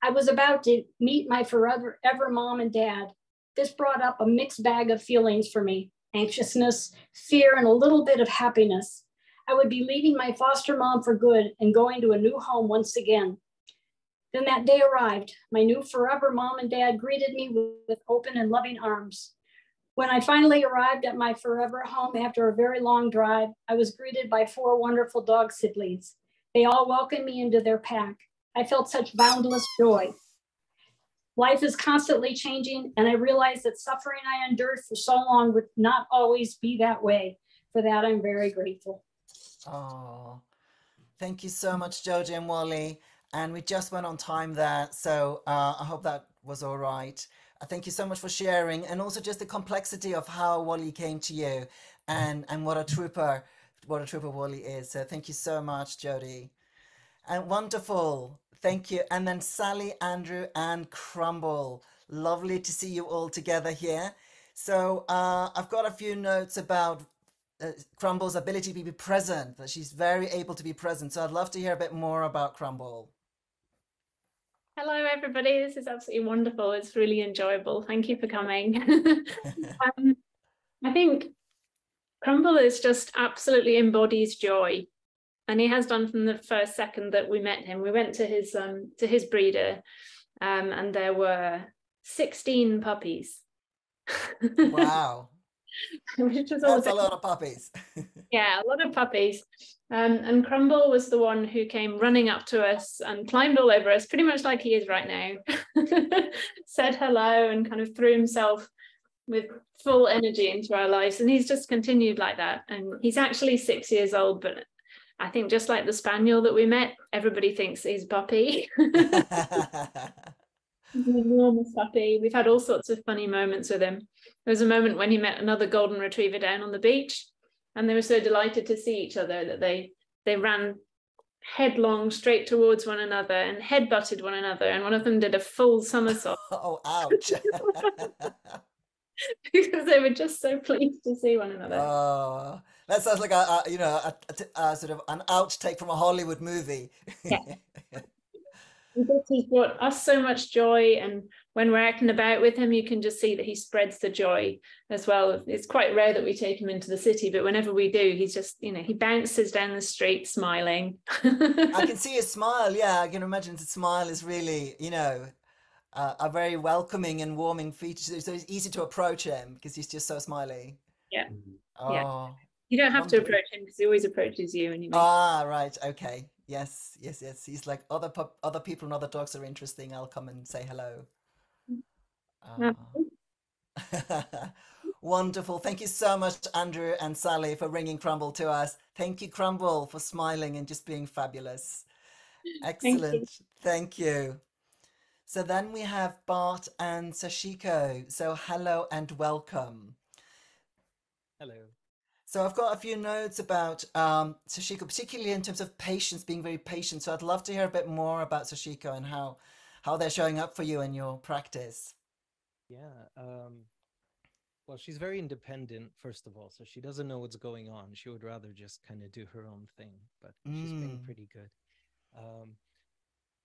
I was about to meet my forever mom and dad. This brought up a mixed bag of feelings for me: anxiousness, fear, and a little bit of happiness. I would be leaving my foster mom for good and going to a new home once again. Then that day arrived. My new forever mom and dad greeted me with open and loving arms. When I finally arrived at my forever home after a very long drive, I was greeted by 4 wonderful dog siblings. They all welcomed me into their pack. I felt such boundless joy. Life is constantly changing, and I realized that suffering I endured for so long would not always be that way. For that, I'm very grateful. Oh, thank you so much, Joji and Wally. And we just went on time there, so I hope that was all right. Thank you so much for sharing, and also just the complexity of how Wally came to you, and what a trooper Wally is. So thank you so much, Jody. And wonderful, thank you. And then Sally, Andrew, and Crumble. Lovely to see you all together here. So I've got a few notes about Crumble's ability to be present, that she's very able to be present. So I'd love to hear a bit more about Crumble. Hello, everybody. This is absolutely wonderful. It's really enjoyable. Thank you for coming. I think Crumble is just absolutely embodies joy, and he has done from the first second that we met him. We went to his breeder, and there were 16 puppies. Wow. Which was That's a lot of puppies. Yeah, a lot of puppies. And Crumble was the one who came running up to us and climbed all over us, pretty much like he is right now. Said hello and kind of threw himself with full energy into our lives. And he's just continued like that. And he's actually 6 years old, but I think just like the spaniel that we met, everybody thinks he's a puppy. He's an enormous puppy. We've had all sorts of funny moments with him. There was a moment when he met another golden retriever down on the beach, and they were so delighted to see each other that they ran headlong straight towards one another and headbutted one another, and one of them did a full somersault. Oh, ouch. Because they were just so pleased to see one another. Oh, that sounds like a sort of an outtake from a Hollywood movie. Yeah. He's brought us so much joy, and when we're acting about with him, you can just see that he spreads the joy as well. It's quite rare that we take him into the city, but whenever we do, he's just, he bounces down the street smiling. I can see his smile. Yeah, I can imagine the smile is really, a very welcoming and warming feature. So it's easy to approach him because he's just so smiley. Yeah. Oh, yeah. You don't have wonderful. to approach him because he always approaches you anyway. Ah, right. Okay. Yes. He's like, other people and other dogs are interesting. I'll come and say hello. Wonderful. Thank you so much, Andrew and Sally, for bringing Crumble to us. Thank you, Crumble, for smiling and just being fabulous. Excellent. Thank you. So then we have Bart and Sachiko. So hello and welcome. Hello. So I've got a few notes about Sachiko, particularly in terms of patience, being very patient. So I'd love to hear a bit more about Sachiko and how they're showing up for you in your practice. Yeah. Well, she's very independent, first of all, so she doesn't know what's going on. She would rather just kind of do her own thing, but she's been pretty good.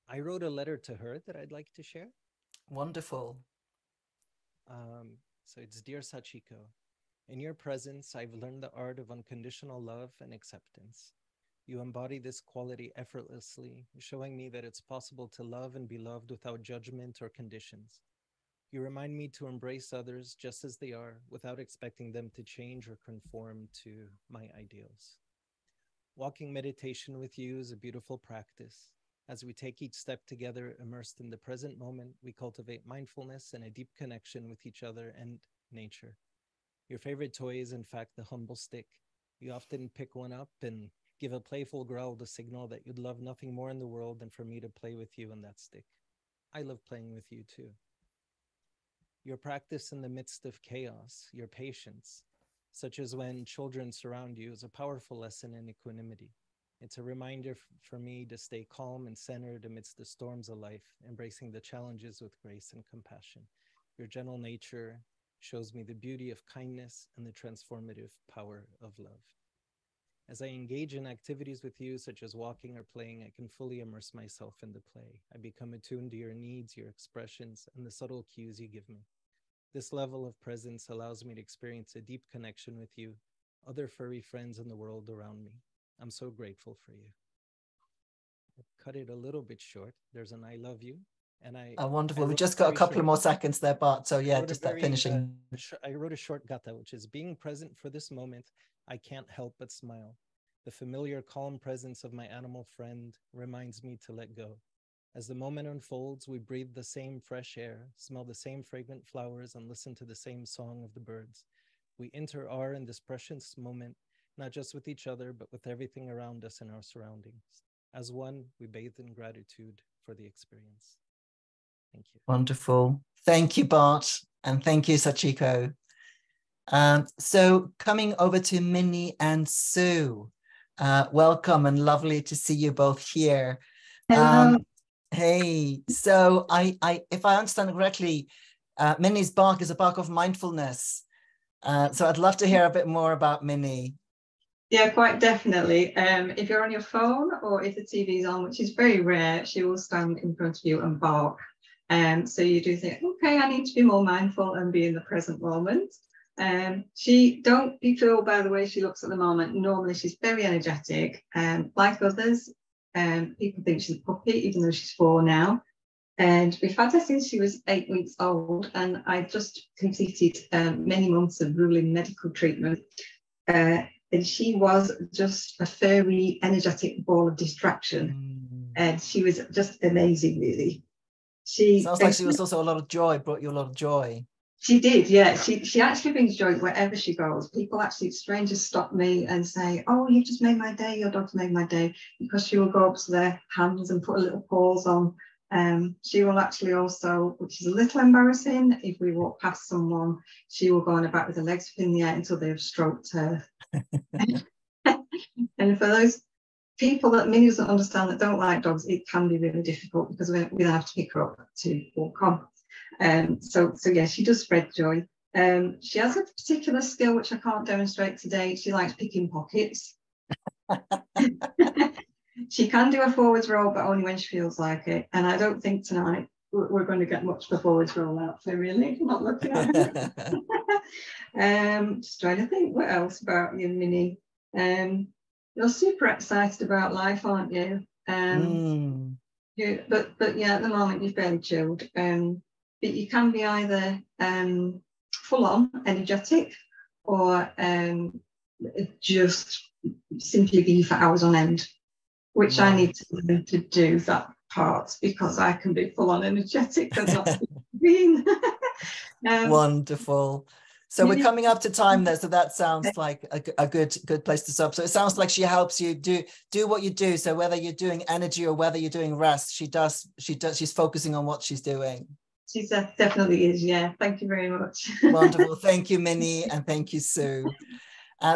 I wrote a letter to her that I'd like to share. Wonderful. So it's Dear Sachiko, in your presence, I've learned the art of unconditional love and acceptance. You embody this quality effortlessly, showing me that it's possible to love and be loved without judgment or conditions. You remind me to embrace others just as they are, without expecting them to change or conform to my ideals. Walking meditation with you is a beautiful practice. As we take each step together, immersed in the present moment, we cultivate mindfulness and a deep connection with each other and nature. Your favorite toy is, in fact, the humble stick. You often pick one up and give a playful growl to signal that you'd love nothing more in the world than for me to play with you and that stick. I love playing with you too. Your practice in the midst of chaos, your patience, such as when children surround you, is a powerful lesson in equanimity. It's a reminder for me to stay calm and centered amidst the storms of life, embracing the challenges with grace and compassion. Your gentle nature shows me the beauty of kindness and the transformative power of love. As I engage in activities with you, such as walking or playing, I can fully immerse myself in the play. I become attuned to your needs, your expressions, and the subtle cues you give me. This level of presence allows me to experience a deep connection with you, other furry friends in the world around me. I'm so grateful for you. I cut it a little bit short. There's an I love you. And wonderful. We just got a couple of more seconds there, Bart. So yeah, just that finishing. I wrote a short gata, which is being present for this moment. I can't help but smile. The familiar calm presence of my animal friend reminds me to let go. As the moment unfolds, we breathe the same fresh air, smell the same fragrant flowers, and listen to the same song of the birds. We enter our in this precious moment, not just with each other, but with everything around us and our surroundings. As one, we bathe in gratitude for the experience. Thank you. Wonderful. Thank you, Bart. And thank you, Sachiko. So coming over to Minnie and Sue. Welcome and lovely to see you both here. Hey, so if I understand correctly, Minnie's bark is a bark of mindfulness. So I'd love to hear a bit more about Minnie. Yeah, quite definitely. If you're on your phone or if the TV's on, which is very rare, she will stand in front of you and bark. So you do think, okay, I need to be more mindful and be in the present moment. She, don't be fooled by the way she looks at the moment. Normally she's very energetic, like others. People think she's a puppy, even though she's 4 now. And we've had her since she was 8 weeks old, and I just completed many months of grueling medical treatment. And she was just a furry, energetic ball of distraction. And she was just amazing, really. Sounds like she was also a lot of joy, brought you a lot of joy. She did, yeah. She actually brings joy wherever she goes. People actually, strangers stop me and say, oh, you've just made my day, your dog's made my day, because she will go up to their hands and put a little paws on. She will actually also, which is a little embarrassing, if we walk past someone, she will go on about with her legs up in the air until they've stroked her. And for those people that Minnie doesn't understand that don't like dogs, it can be really difficult because we then have to pick her up to walk on. So yeah, she does spread joy. She has a particular skill which I can't demonstrate today. She likes picking pockets. She can do a forwards roll, but only when she feels like it. And I don't think tonight we're going to get much of a forwards roll out for really. I'm not looking at her. Just trying to think what else about you, Minnie. You're super excited about life, aren't you? But yeah, at the moment you're fairly chilled. But you can be either full on energetic or just simply be for hours on end, which I need to learn to do that part, because I can be full on energetic and not being. Wonderful. So we're coming up to time there, so that sounds like a good place to stop. So it sounds like she helps you do what you do. So whether you're doing energy or whether you're doing rest, she's focusing on what she's doing. She definitely is, yeah. Thank you very much. Wonderful. Thank you, Minnie, and thank you, Sue.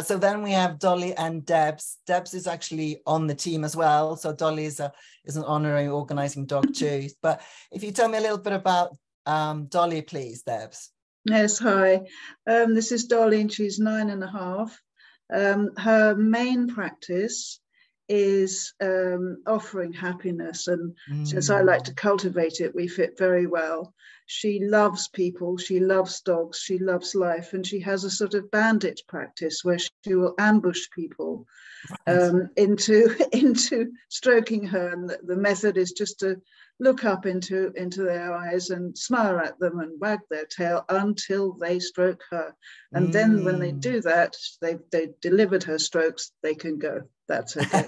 So then we have Dolly and Debs. Debs is actually on the team as well. So Dolly is an honorary organizing dog too. But if you tell me a little bit about Dolly, please, Debs. Yes, hi. This is Dolly, and she's 9.5. Her main practice is offering happiness, and since I like to cultivate it, we fit very well. She loves people, she loves dogs, she loves life, and she has a sort of bandit practice where she will ambush people into stroking her, and the method is just to look up into their eyes and smile at them and wag their tail until they stroke her. And then when they do that, they've delivered her strokes, they can go. That's okay.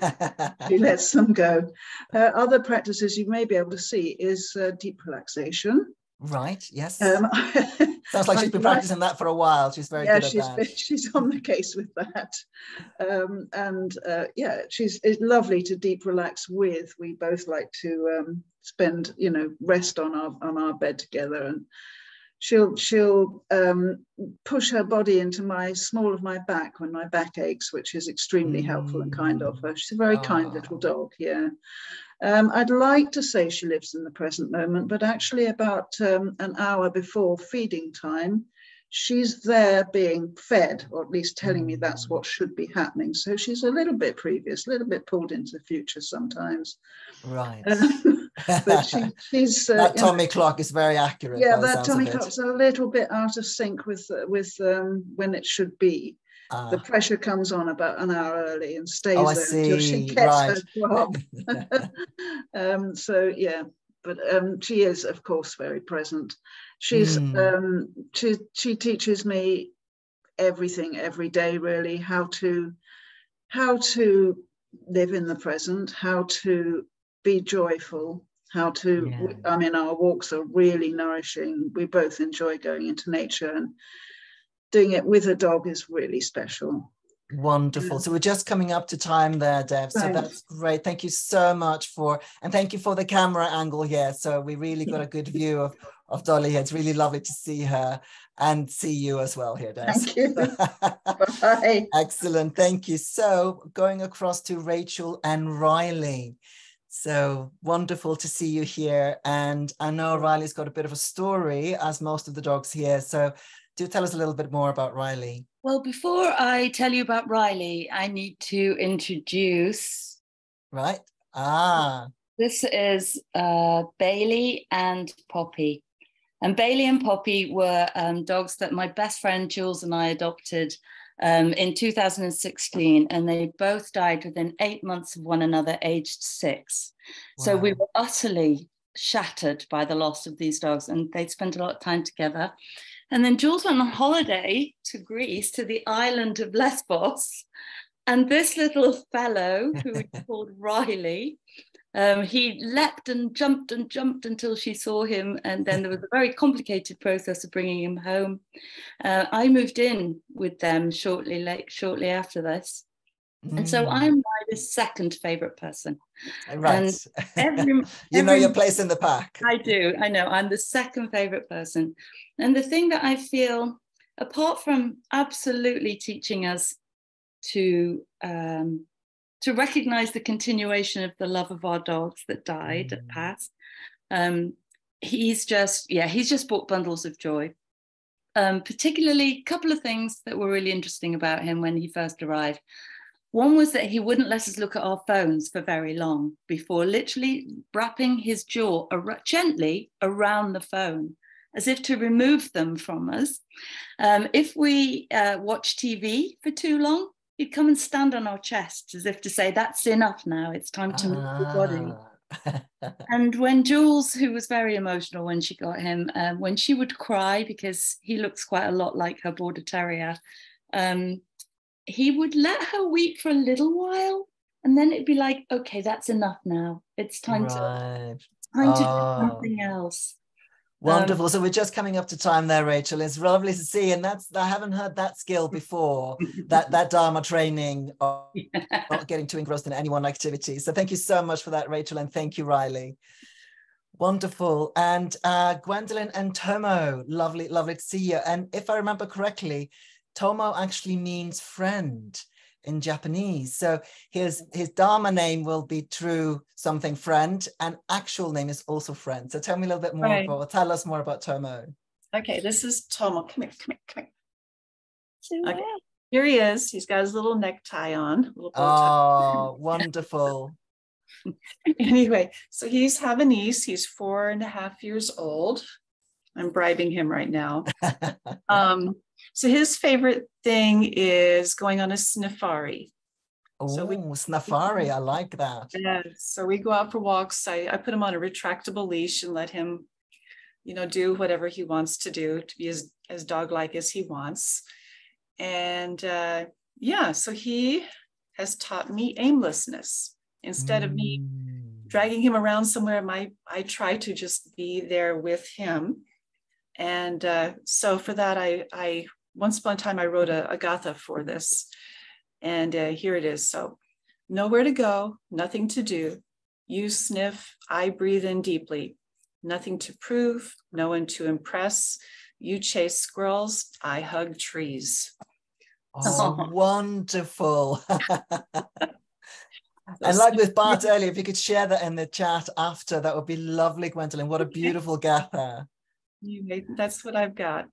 She lets them go. Her other practices you may be able to see is deep relaxation. Right, yes. Sounds like she's been practicing that for a while. She's very good at that. She's on the case with that. Yeah, it's lovely to deep relax with. We both like to spend, rest on our bed together, and she'll push her body into my small of my back when my back aches, which is extremely helpful and kind of her. She's a very kind little dog, yeah. I'd like to say she lives in the present moment, but actually about an hour before feeding time, she's there being fed, or at least telling me that's what should be happening. So she's a little bit previous, a little bit pulled into the future sometimes. Right. But she's that tummy clock is very accurate. Yeah, that tummy clock's a little bit out of sync with when it should be. The pressure comes on about an hour early and stays there until she gets her job. So yeah, but she is of course very present. She's she teaches me everything every day, really, how to live in the present, how to be joyful, how to I mean, our walks are really nourishing. We both enjoy going into nature, and doing it with a dog is really special. Wonderful. So we're just coming up to time there, Deb. So that's great. Thank you so much and thank you for the camera angle here. So we really got a good view of Dolly here. It's really lovely to see her and see you as well here, Deb. Thank you. Bye. Excellent. Thank you. So going across to Rachel and Riley. So wonderful to see you here. And I know Riley's got a bit of a story, as most of the dogs here. So do tell us a little bit more about Riley. Well, before I tell you about Riley, I need to introduce. Right. This is Bailey and Poppy. And Bailey and Poppy were dogs that my best friend Jules and I adopted in 2016. And they both died within 8 months of one another, aged 6. Wow. So we were utterly shattered by the loss of these dogs, and they'd spent a lot of time together. And then Jules went on holiday to Greece, to the island of Lesbos. And this little fellow, who we called Riley, he leapt and jumped until she saw him. And then there was a very complicated process of bringing him home. I moved in with them shortly after this. And so I'm Riley's second favorite person. Right. And you know your place in the pack. I do. I know. I'm the second favorite person. And the thing that I feel, apart from absolutely teaching us to recognize the continuation of the love of our dogs that died, that passed, he's just brought bundles of joy. Particularly a couple of things that were really interesting about him when he first arrived. One was that he wouldn't let us look at our phones for very long before literally wrapping his jaw gently around the phone, as if to remove them from us. If we watch TV for too long, he'd come and stand on our chests as if to say, that's enough now, it's time to move your body. And when Jules, who was very emotional when she got him, when she would cry, because he looks quite a lot like her Border Terrier, he would let her weep for a little while, and then it'd be like, okay, that's enough now. It's time to do something else. Wonderful. So we're just coming up to time there, Rachel. It's lovely to see, and I haven't heard that skill before. that Dharma training of not getting too engrossed in any one activity. So thank you so much for that, Rachel, and thank you, Riley. Wonderful. And Gwendolyn and Tomo, lovely to see you. And if I remember correctly, Tomo actually means friend in Japanese. So his Dharma name will be true something friend, and actual name is also friend. So tell me a little bit more tell us more about Tomo. Okay, this is Tomo. Come here, come here, come here. Okay, here he is. He's got his little necktie on. Little bow tie. Oh, wonderful. Anyway, so he's Havanese. He's 4.5 years old. I'm bribing him right now. So his favorite thing is going on a safari. Oh, so safari, I like that. Yeah, so we go out for walks. I put him on a retractable leash and let him, you know, do whatever he wants to do to be as dog-like as he wants. And yeah, so he has taught me aimlessness. Instead of me dragging him around somewhere, I try to just be there with him. And so for that, I once upon a time, I wrote a gatha for this. And here it is. So nowhere to go, nothing to do. You sniff, I breathe in deeply. Nothing to prove, no one to impress. You chase squirrels, I hug trees. Oh, wonderful. And like with Bart earlier, if you could share that in the chat after, that would be lovely, Gwendolyn. What a beautiful gatha. That's what I've got.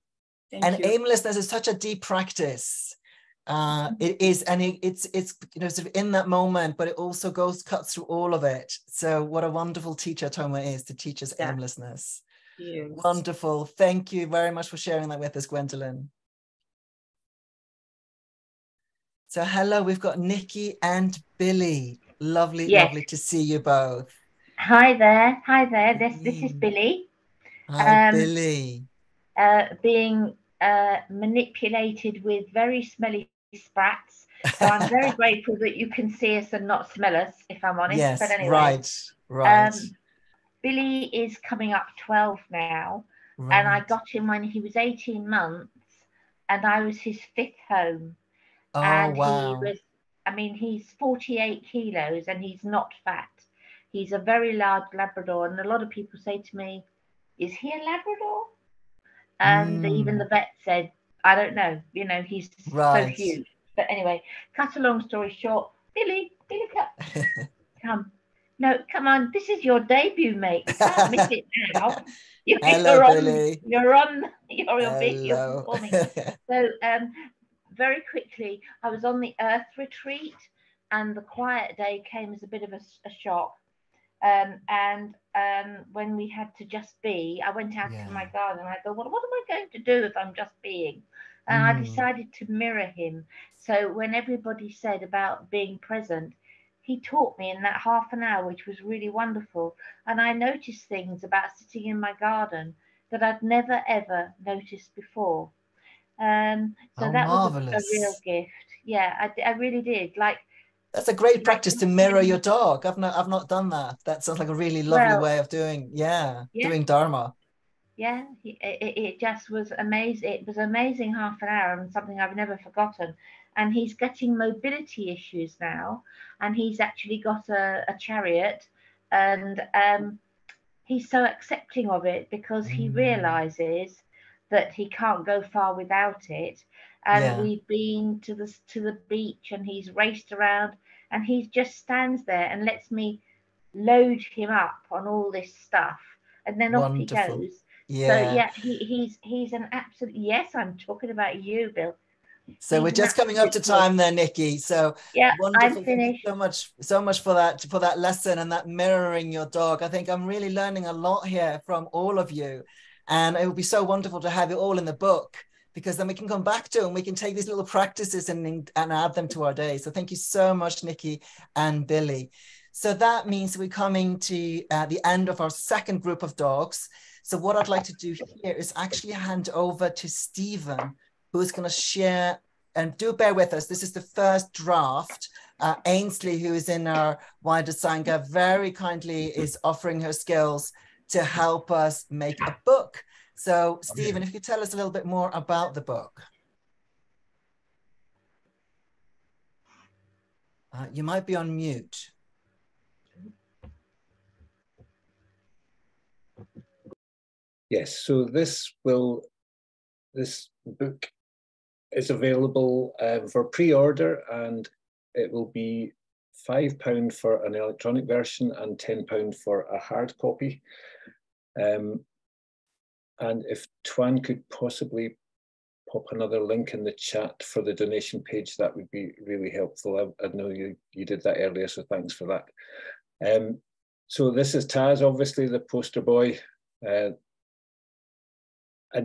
Thank you. Aimlessness is such a deep practice. It is, and it's you know, sort of in that moment, but it also cuts through all of it. So what a wonderful teacher Tomo is to teach us aimlessness. Yes. Wonderful. Thank you very much for sharing that with us, Gwendolyn. So hello, we've got Nikki and Billy. Lovely, lovely to see you both. Hi there. Hi there. This is Billy. Hi, Billy. Being manipulated with very smelly sprats. So I'm very grateful that you can see us and not smell us, if I'm honest. Yes, but anyway, right. Billy is coming up 12 now, and I got him when he was 18 months, and I was his 5th home. Oh, and wow. he was, I mean, he's 48 kilos and he's not fat. He's a very large Labrador, and a lot of people say to me, is he a Labrador? And even the vet said, I don't know, you know, he's so huge. But anyway, cut a long story short, Billy, come. No, come on, this is your debut, mate. You can't miss it now. Hello, Billy. You're on for me. So very quickly, I was on the Earth retreat, and the quiet day came as a bit of a shock. And when we had to just be, I went out to my garden and I thought, well, what am I going to do if I'm just being? And I decided to mirror him. So when everybody said about being present, he taught me in that half an hour, which was really wonderful. And I noticed things about sitting in my garden that I'd never, ever noticed before. So that marvelous. Was a real gift. Yeah, I really did. Like, that's a great practice to mirror your dog. I've not done that. That sounds like a really lovely way of doing, doing Dharma. Yeah, it just was amazing. It was amazing half an hour, and something I've never forgotten. And he's getting mobility issues now, and he's actually got a chariot, and he's so accepting of it because he realizes that he can't go far without it. And we've been to the beach, and he's raced around, and he just stands there and lets me load him up on all this stuff, and then off he goes. So he's an absolute, I'm talking about you, Bill. So we're just coming up to time there, Nikki. So wonderful. I'm finished. Thank you so much for that lesson and that mirroring your dog. I think I'm really learning a lot here from all of you, and it would be so wonderful to have it all in the book, because then we can come back to and we can take these little practices and add them to our day. So thank you so much, Nikki and Billy. So that means we're coming to the end of our second group of dogs. So what I'd like to do here is actually hand over to Stephen, who is going to share, and do bear with us, this is the first draft. Ainsley, who is in our wider Sangha, very kindly is offering her skills to help us make a book. So Stephen, if you could tell us a little bit more about the book. You might be on mute. Yes, so this book is available for pre-order, and it will be £5 for an electronic version and £10 for a hard copy. And if Tuan could possibly pop another link in the chat for the donation page, that would be really helpful. I know you did that earlier, so thanks for that. So this is Taz, obviously the poster boy. And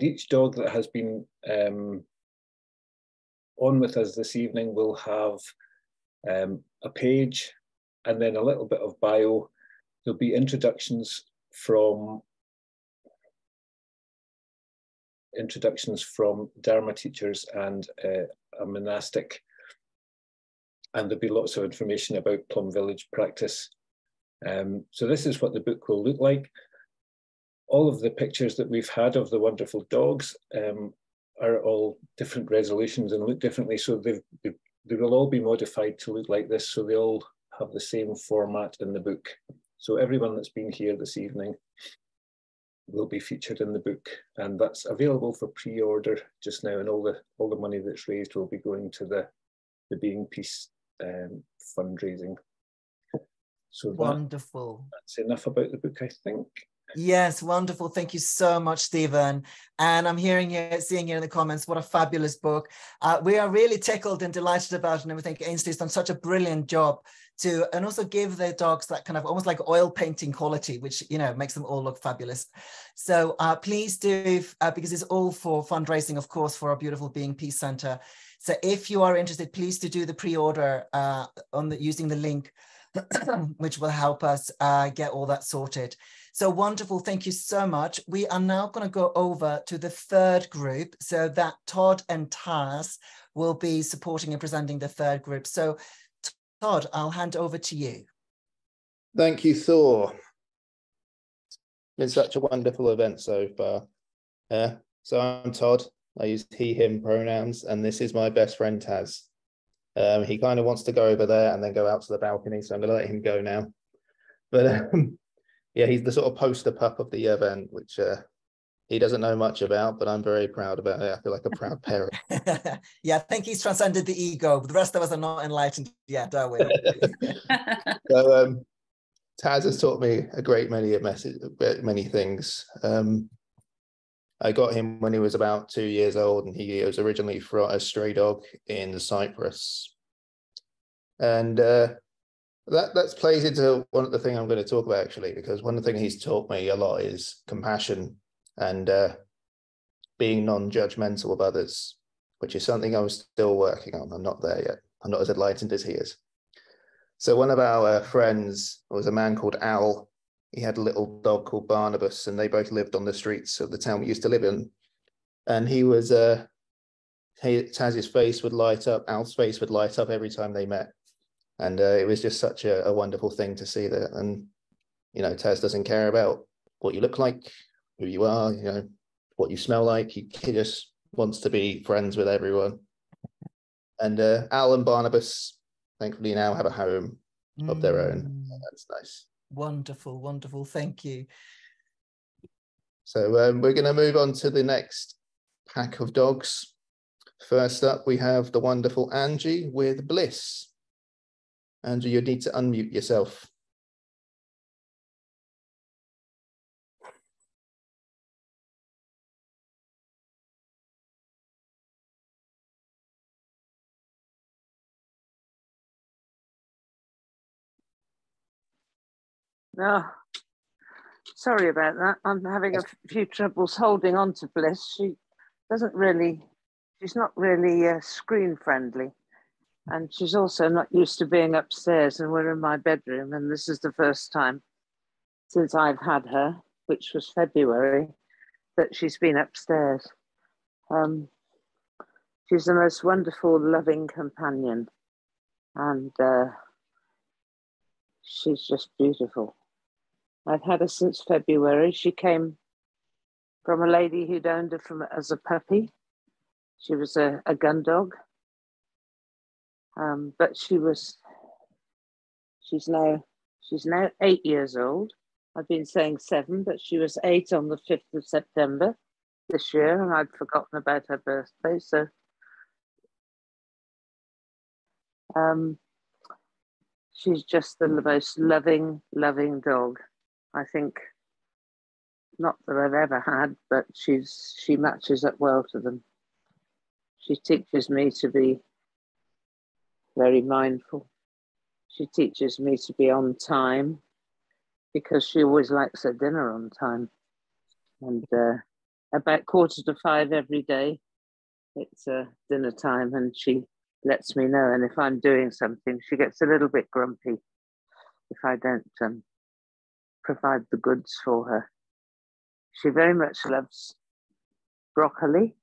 each dog that has been on with us this evening will have a page and then a little bit of bio. There'll be introductions from Dharma teachers and a monastic, and there'll be lots of information about Plum Village practice. So this is what the book will look like. All of the pictures that we've had of the wonderful dogs are all different resolutions and look differently, so they will all be modified to look like this, so they all have the same format in the book. So everyone that's been here this evening will be featured in the book, and that's available for pre-order just now, and all the money that's raised will be going to the Being Peace fundraising. So wonderful. That's enough about the book, I think. Yes, wonderful. Thank you so much, Stephen. And I'm seeing here in the comments, what a fabulous book. We are really tickled and delighted about it. And we think Ainsley's done such a brilliant job and also give the dogs that kind of almost like oil painting quality, which, you know, makes them all look fabulous. So please do, because it's all for fundraising, of course, for our beautiful Being Peace Center. So if you are interested, please do the pre-order using the link, which will help us get all that sorted. So wonderful, thank you so much. We are now going to go over to the third group, so that Todd and Taz will be supporting and presenting the third group. So Todd, I'll hand over to you. Thank you, Thor. It's been such a wonderful event so far. So I'm Todd. I use he, him pronouns, and this is my best friend, Taz. He kind of wants to go over there and then go out to the balcony, so I'm going to let him go now. But yeah, he's the sort of poster pup of the event, which he doesn't know much about, but I'm very proud about it. I feel like a proud parent. Yeah, I think he's transcended the ego, but the rest of us are not enlightened yet, are we? So Taz has taught me a great many things. I got him when he was about 2 years old, and he was originally from a stray dog in Cyprus. And that plays into one of the things I'm going to talk about, actually, because one of the things he's taught me a lot is compassion and being non-judgmental of others, which is something I'm still working on. I'm not there yet. I'm not as enlightened as he is. So one of our friends was a man called Al. He had a little dog called Barnabas, and they both lived on the streets of the town we used to live in. And he was, Taz's face would light up, Al's face would light up every time they met. And it was just such a wonderful thing to see that. And, you know, Taz doesn't care about what you look like, who you are, you know, what you smell like. He just wants to be friends with everyone. And Al and Barnabas, thankfully, now have a home of their own. That's nice. Wonderful, wonderful. Thank you. So we're going to move on to the next pack of dogs. First up, we have the wonderful Angie with Bliss. Angie, you need to unmute yourself. Oh, sorry about that. I'm having a few troubles holding on to Bliss. She's not really screen friendly. And she's also not used to being upstairs, and we're in my bedroom. And this is the first time since I've had her, which was February, that she's been upstairs. She's the most wonderful, loving companion. And she's just beautiful. I've had her since February. She came from a lady who'd owned her as a puppy. She was a gun dog. But she's now 8 years old. I've been saying 7, but she was 8 on the 5th of September this year, and I'd forgotten about her birthday. So She's just the most loving dog. I think, not that I've ever had, but she matches up well to them. She teaches me to be very mindful. She teaches me to be on time, because she always likes her dinner on time. And about 4:45 every day, it's dinner time, and she lets me know. And if I'm doing something, she gets a little bit grumpy if I don't provide the goods for her. She very much loves broccoli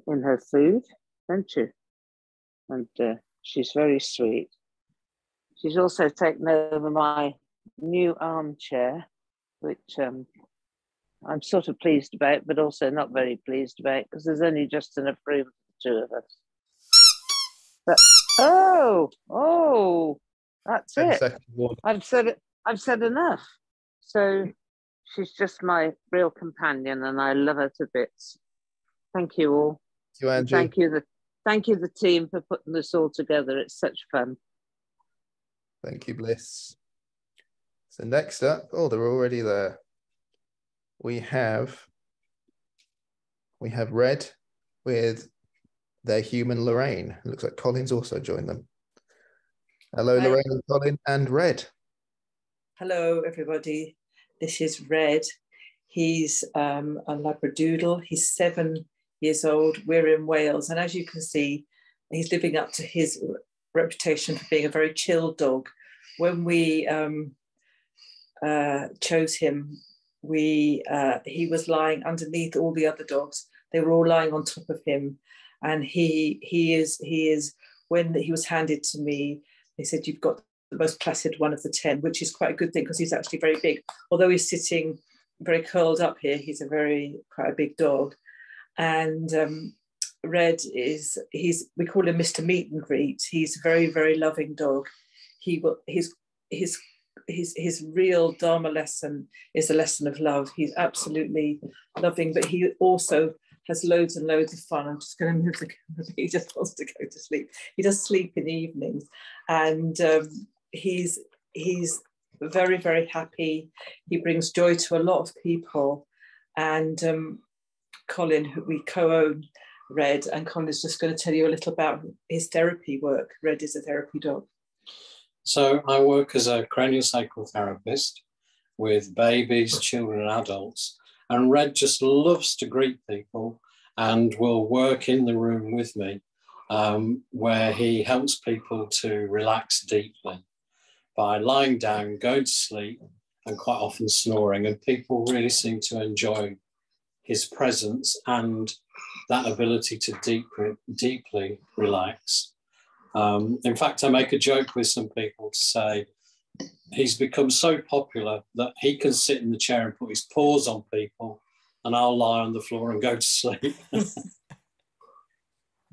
in her food, don't you? And she's very sweet. She's also taken over my new armchair, which I'm sort of pleased about, but also not very pleased about, because there's only just enough room for the two of us. But that's it. I've said enough. So she's just my real companion, and I love her to bits. Thank you all. Thank you, Angie. Thank you the team for putting this all together. It's such fun. Thank you, Bliss. So next up, oh, they're already there. We have Red with their human Lorraine. It looks like Colin's also joined them. Hello, Hi. Lorraine and Colin and Red. Hello, everybody. This is Red. He's a Labradoodle. He's 7 years old. We're in Wales. And as you can see, he's living up to his reputation for being a very chill dog. When we chose him, he was lying underneath all the other dogs. They were all lying on top of him. And he is, when he was handed to me, they said, you've got the most placid one of the 10, which is quite a good thing because he's actually very big. Although he's sitting very curled up here, he's quite a big dog. And Red we call him Mr. Meet and Greet. He's a very, very loving dog. His real Dharma lesson is a lesson of love. He's absolutely loving, but he also has loads and loads of fun. I'm just going to move the camera. He just wants to go to sleep. He does sleep in the evenings, and he's very, very happy. He brings joy to a lot of people. And Colin, who we co-own Red, and Colin is just going to tell you a little about his therapy work. Red is a therapy dog. So I work as a craniosacral therapist with babies, children and adults. And Red just loves to greet people and will work in the room with me where he helps people to relax deeply by lying down, going to sleep, and quite often snoring. And people really seem to enjoy his presence and that ability to deeply relax. In fact, I make a joke with some people to say he's become so popular that he can sit in the chair and put his paws on people and I'll lie on the floor and go to sleep.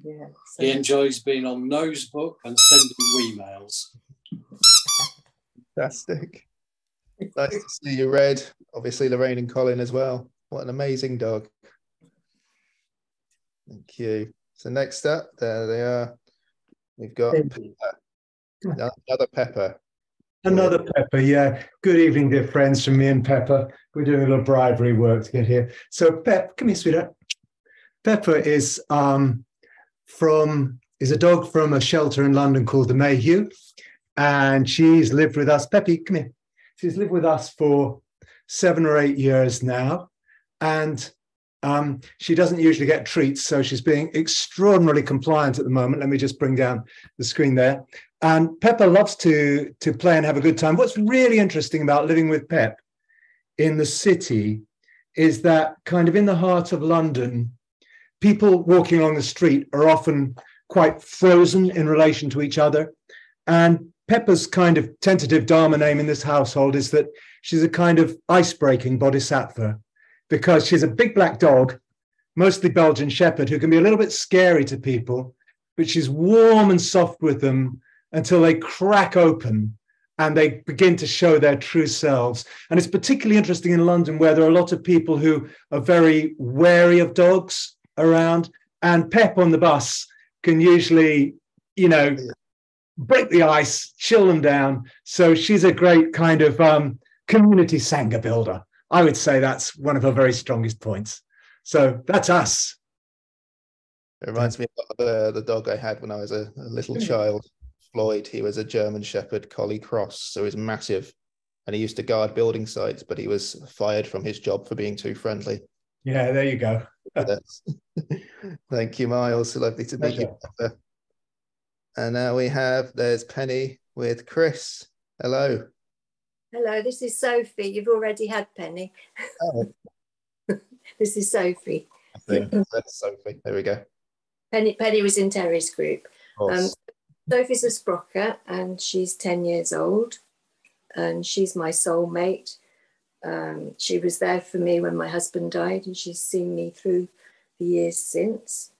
Yeah, he enjoys being on Nosebook and sending emails. Fantastic. Nice to see you, Red. Obviously, Lorraine and Colin as well. What an amazing dog. Thank you. So next up, there they are. We've got Pepper. Another Pepper. Another Pepper, yeah. Good evening, dear friends, from me and Pepper. We're doing a little bribery work to get here. So Pep, come here, sweetheart. Pepper is a dog from a shelter in London called the Mayhew, and she's lived with us. Peppy, come here. She's lived with us for 7 or 8 years now, and she doesn't usually get treats, so she's being extraordinarily compliant at the moment. Let me just bring down the screen there. And Pepper loves to play and have a good time. What's really interesting about living with Pep in the city is that kind of in the heart of London, people walking along the street are often quite frozen in relation to each other. And Pepper's kind of tentative Dharma name in this household is that she's a kind of ice-breaking bodhisattva, because she's a big black dog, mostly Belgian Shepherd, who can be a little bit scary to people, but she's warm and soft with them until they crack open and they begin to show their true selves. And it's particularly interesting in London, where there are a lot of people who are very wary of dogs around, and Pep on the bus can usually, you know, break the ice, chill them down. So she's a great kind of community Sangha builder. I would say that's one of her very strongest points. So that's us. It reminds me of the dog I had when I was a little child, Floyd. He was a German Shepherd Collie Cross, so he was massive. And he used to guard building sites, but he was fired from his job for being too friendly. Yeah, there you go. Thank you, Miles. Lovely to meet you. And now there's Penny with Chris. Hello. Hello, this is Sophie. You've already had Penny. Oh. This is Sophie. I think that's Sophie. There we go. Penny was in Terry's group. Sophie's a sprocker and she's 10 years old and she's my soulmate. She was there for me when my husband died and she's seen me through the years since.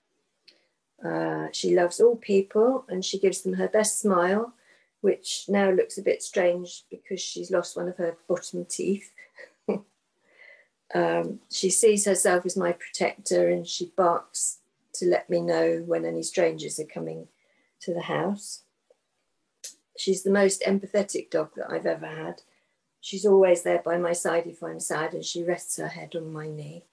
She loves all people and she gives them her best smile, which now looks a bit strange because she's lost one of her bottom teeth. She sees herself as my protector and she barks to let me know when any strangers are coming to the house. She's the most empathetic dog that I've ever had. She's always there by my side if I'm sad and she rests her head on my knee.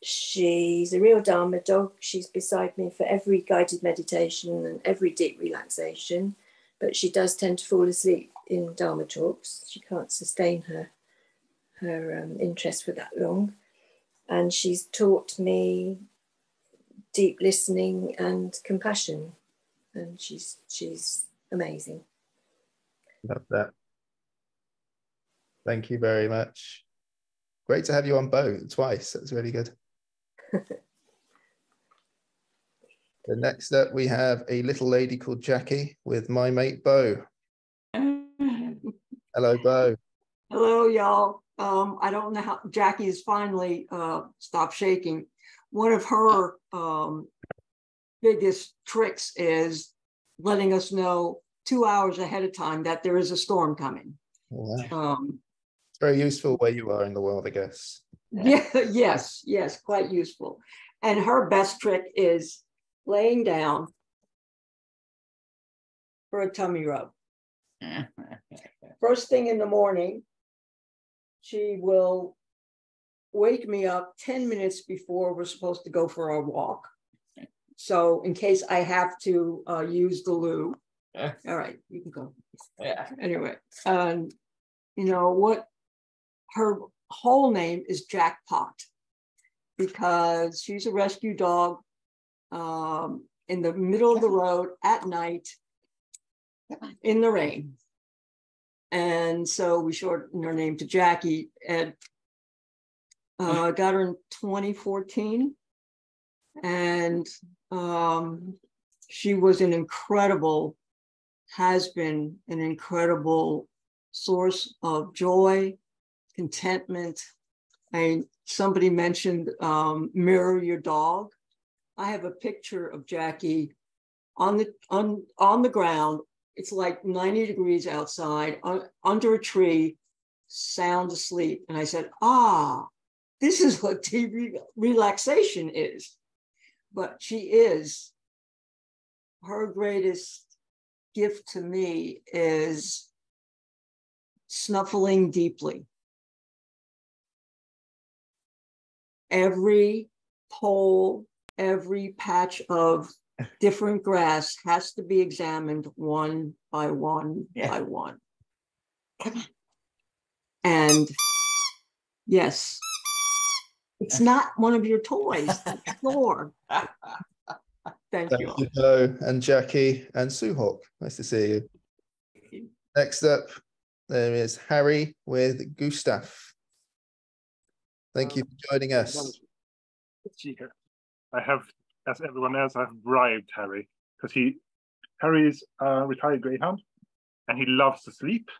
She's a real Dharma dog. She's beside me for every guided meditation and every deep relaxation, but she does tend to fall asleep in Dharma talks. She can't sustain her interest for that long. And she's taught me deep listening and compassion. And she's amazing. Love that. Thank you very much. Great to have you on both twice. That's really good. So next up, we have a little lady called Jackie with my mate Bo. Hello, Bo. Hello, y'all. I don't know how Jackie has finally stopped shaking. One of her biggest tricks is letting us know 2 hours ahead of time that there is a storm coming. Wow. It's very useful where you are in the world, I guess. Yeah, yes, quite useful. And her best trick is laying down for a tummy rub. First thing in the morning, she will wake me up 10 minutes before we're supposed to go for our walk. So in case I have to use the loo. All right, you can go. Anyway, you know what? Her whole name is Jackpot because she's a rescue dog in the middle of the road at night in the rain. And so we shortened her name to Jackie and got her in 2014. And she was has been an incredible source of joy, contentment. Somebody mentioned mirror your dog. I have a picture of Jackie on the ground. It's like 90 degrees outside, under a tree, sound asleep. And I said, this is what deep relaxation is. But her greatest gift to me is snuffling deeply. Every pole, every patch of different grass has to be examined one by one by one. Come on. And yes, it's not one of your toys, sure. Thank you. Thank you, Bo and Jackie and Suhawk. Nice to see you. Next up, there is Harry with Gustav. Thank you for joining us. I have, as everyone else, I've bribed Harry because Harry is a retired greyhound and he loves to sleep.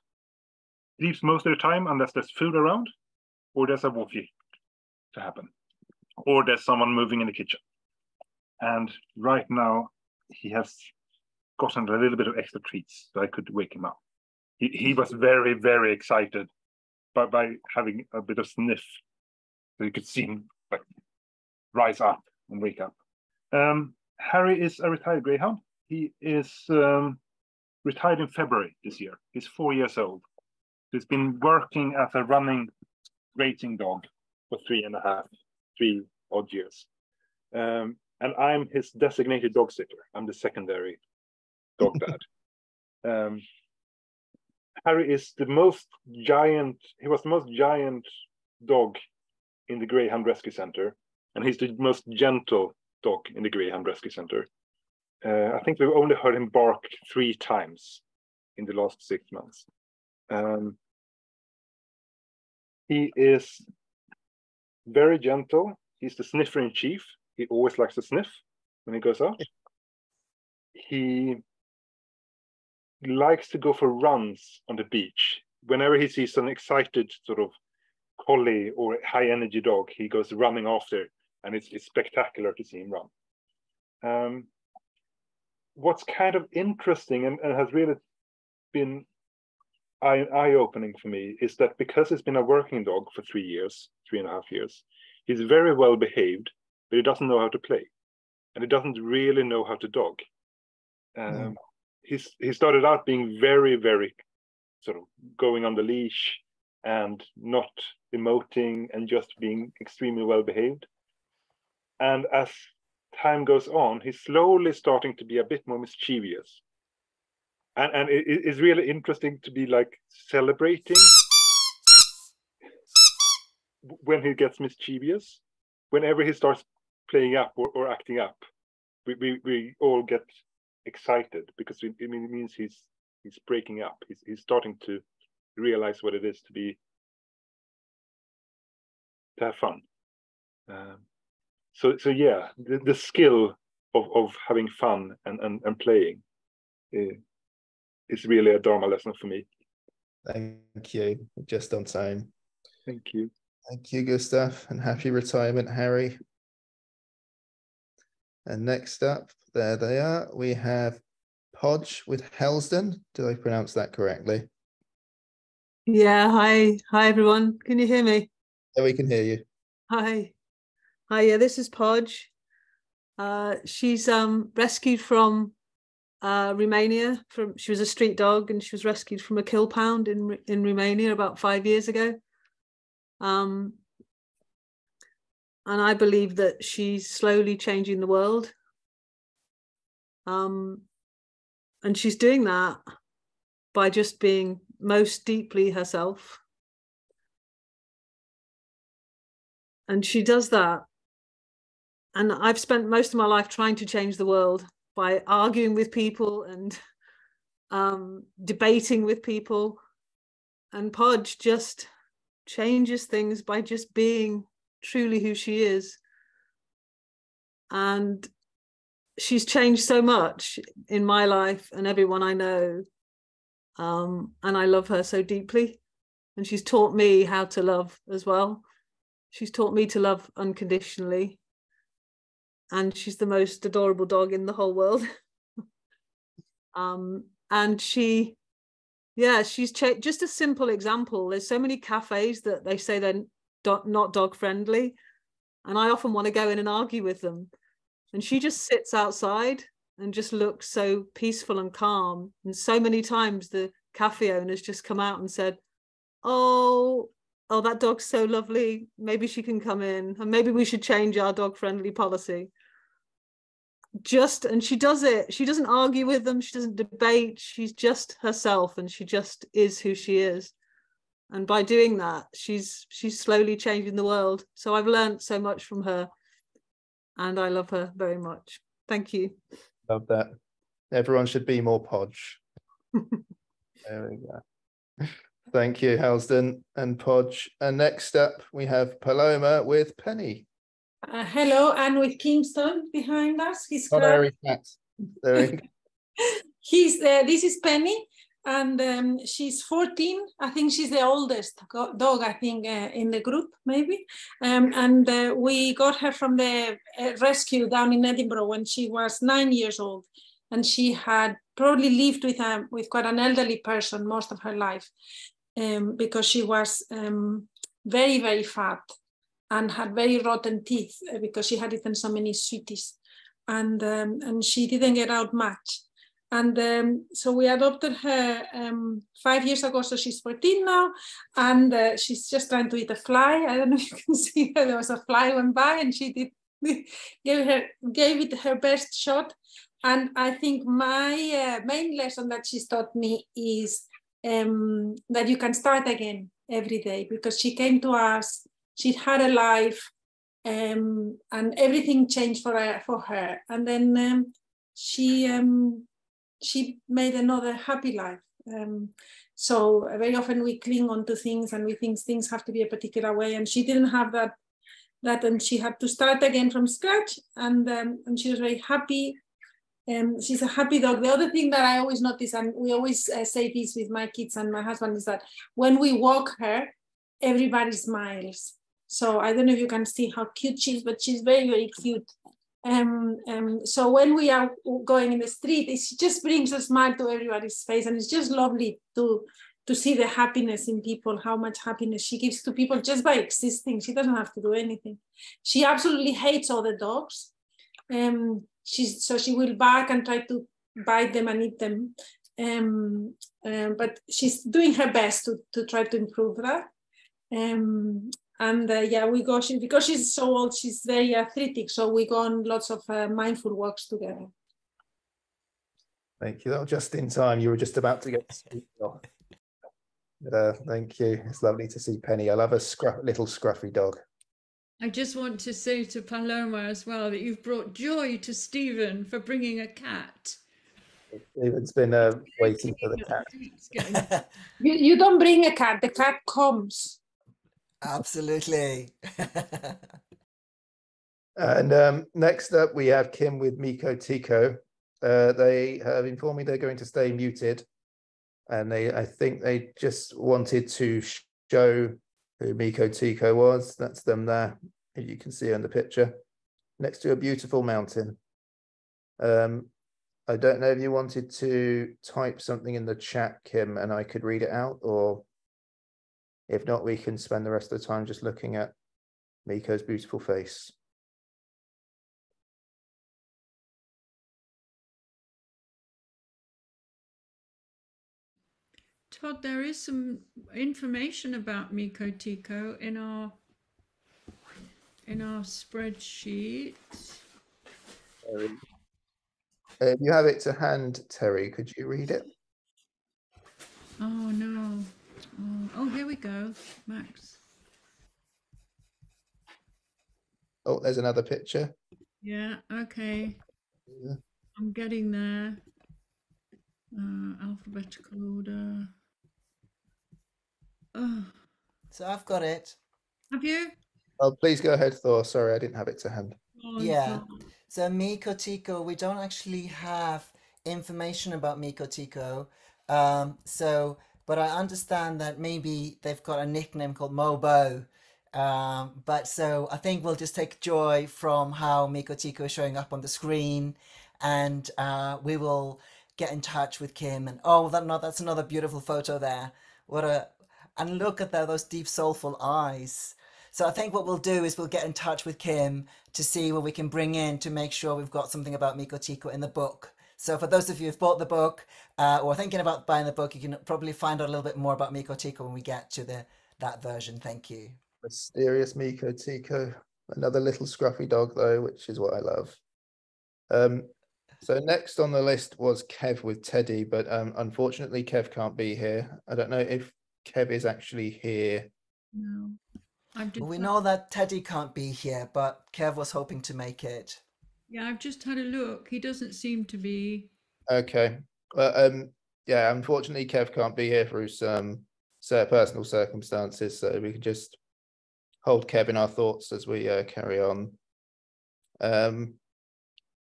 Sleeps most of the time unless there's food around or there's a wookie to happen or there's someone moving in the kitchen. And right now he has gotten a little bit of extra treats so I could wake him up. He was very, very excited by having a bit of sniff. So you could see him like rise up and wake up. Harry is a retired greyhound. He is retired in February this year. He's 4 years old. He's been working as a running racing dog for 3 odd years. And I'm his designated dog sitter. I'm the secondary dog dad. Harry is the most giant, he was the most giant dog in the Greyhound Rescue Center, and he's the most gentle dog in the Greyhound Rescue Center. I think we've only heard him bark 3 times in the last 6 months. He is very gentle. He's the sniffer in chief. He always likes to sniff when he goes out. He likes to go for runs on the beach. Whenever he sees an excited sort of collie or high energy dog, he goes running after, and it's spectacular to see him run. What's kind of interesting and has really been eye-opening for me is that because he's been a working dog for 3.5 years, he's very well behaved, but he doesn't know how to play, and he doesn't really know how to dog. He started out being very, very sort of going on the leash and not emoting and just being extremely well behaved. And as time goes on, he's slowly starting to be a bit more mischievous. And it's really interesting to be like celebrating when he gets mischievous. Whenever he starts playing up or acting up, we all get excited because it means he's breaking up. He's starting to realize what it is to have fun. So yeah, the skill of having fun and playing is really a Dharma lesson for me. Thank you. Just on time. Thank you. Thank you, Gustav, and happy retirement, Harry. And next up, there they are. We have Podge with Helsden. Did I pronounce that correctly? Yeah, hi everyone. Can you hear me? Yeah, we can hear you. Hi. Yeah, this is Podge. She's rescued from Romania. She was a street dog, and she was rescued from a kill pound in Romania about 5 years ago. And I believe that she's slowly changing the world. And she's doing that by just being most deeply herself. And she does that. And I've spent most of my life trying to change the world by arguing with people and debating with people. And Podge just changes things by just being truly who she is. And she's changed so much in my life and everyone I know. And I love her so deeply. And she's taught me how to love as well. She's taught me to love unconditionally. And she's the most adorable dog in the whole world. And she's just a simple example. There's so many cafes that they say they're not dog friendly. And I often want to go in and argue with them. And she just sits outside and just looks so peaceful and calm. And so many times the cafe owners just come out and said, oh, that dog's so lovely. Maybe she can come in, and maybe we should change our dog friendly policy. And she does it. She doesn't argue with them. She doesn't debate. She's just herself, and she just is who she is. And by doing that, she's slowly changing the world. So I've learned so much from her, and I love her very much. Thank you. Love that. Everyone should be more Podge. There we go. Thank you, Helsden and Podge. And next up, we have Paloma with Penny. Hello, and with Kingston behind us. He's there we go. This is Penny, and she's 14. I think she's the oldest dog, I think, in the group, maybe. And we got her from the rescue down in Edinburgh when she was 9 years old. And she had probably lived with quite an elderly person most of her life, because she was very, very fat and had very rotten teeth because she had eaten so many sweeties. and she didn't get out much. And so we adopted her 5 years ago, so she's 14 now, and she's just trying to eat a fly. I don't know if you can see her. There was a fly went by, and she gave it her best shot. And I think my main lesson that she's taught me is that you can start again every day, because she came to us, she had a life, and everything changed for her. And then she made another happy life. So very often we cling on to things and we think things have to be a particular way, and she didn't have that and she had to start again from scratch, and she was very happy. She's a happy dog. The other thing that I always notice, and we always say this with my kids and my husband, is that when we walk her, everybody smiles. So I don't know if you can see how cute she is, but she's very, very cute. So when we are going in the street, it just brings a smile to everybody's face, and it's just lovely to see the happiness in people, how much happiness she gives to people just by existing. She doesn't have to do anything. She absolutely hates other dogs. So she will bark and try to bite them and eat them. But she's doing her best to try to improve that. Yeah, we go, because she's so old, she's very arthritic, so we go on lots of mindful walks together. Thank you. That was just in time. You were just about to get to speak. Thank you. It's lovely to see Penny. I love a little scruffy dog. I just want to say to Paloma as well that you've brought joy to Stephen for bringing a cat. Stephen's been waiting for the cat. You don't bring a cat, the cat comes. Absolutely. And next up, we have Kim with Miko Tico. They have informed me they're going to stay muted, and I think they just wanted to show who Miko Tico was. That's them there, as you can see on the picture, next to a beautiful mountain. I don't know if you wanted to type something in the chat, Kim, and I could read it out, or if not, we can spend the rest of the time just looking at Miko's beautiful face. Todd, there is some information about Miko Tico in our spreadsheet. If you have it to hand, Terry, could you read it? Oh no. Oh, here we go, Max. Oh, there's another picture. Yeah, okay. Yeah. I'm getting there. Alphabetical order. Oh. So I've got it. Have you? Oh, please go ahead, Thor. Sorry, I didn't have it to hand. Oh, Yeah. So Miko Tico, we don't actually have information about Miko Tico. But I understand that maybe they've got a nickname called Mobo. But so I think we'll just take joy from how Miko Tico is showing up on the screen, and we will get in touch with Kim. And that's another beautiful photo there. And look at those deep soulful eyes. So I think what we'll do is we'll get in touch with Kim to see what we can bring in to make sure we've got something about Miko Tico in the book. So for those of you who've bought the book or thinking about buying the book, you can probably find out a little bit more about Miko Tico when we get to that version. Thank you. Mysterious Miko Tico. Another little scruffy dog though, which is what I love. So next on the list was Kev with Teddy, but unfortunately Kev can't be here. I don't know if Kev is actually here. No. We know that Teddy can't be here, but Kev was hoping to make it. Yeah, I've just had a look. He doesn't seem to be. Okay. Well, yeah, unfortunately Kev can't be here through some personal circumstances, so we can just hold Kev in our thoughts as we carry on.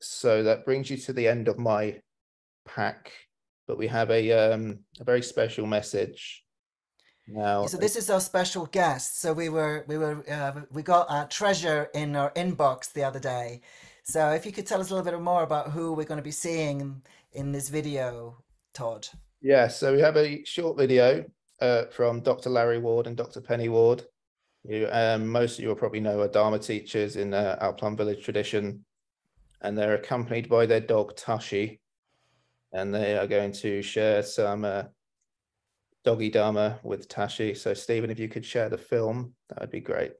So that brings you to the end of my pack, but we have a very special message now. So this is our special guest. So we got a treasure in our inbox the other day. So if you could tell us a little bit more about who we're going to be seeing in this video, Todd. Yeah, so we have a short video from Dr. Larry Ward and Dr. Penny Ward, who most of you will probably know are Dharma teachers in our Plum Village tradition. and they're accompanied by their dog Tashi, and they are going to share some doggy Dharma with Tashi. So Stephen, if you could share the film, that would be great.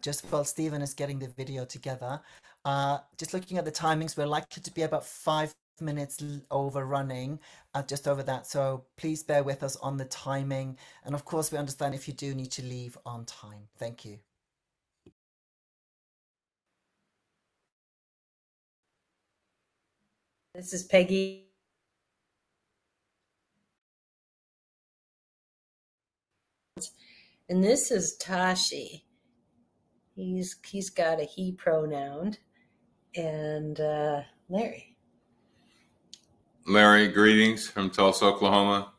Just while Stephen is getting the video together, just looking at the timings, we're likely to be about 5 minutes overrunning, just over that. So please bear with us on the timing. And of course, we understand if you do need to leave on time. Thank you. This is Peggy. And this is Tashi. He's got a he pronoun. And Larry. Larry, greetings from Tulsa, Oklahoma.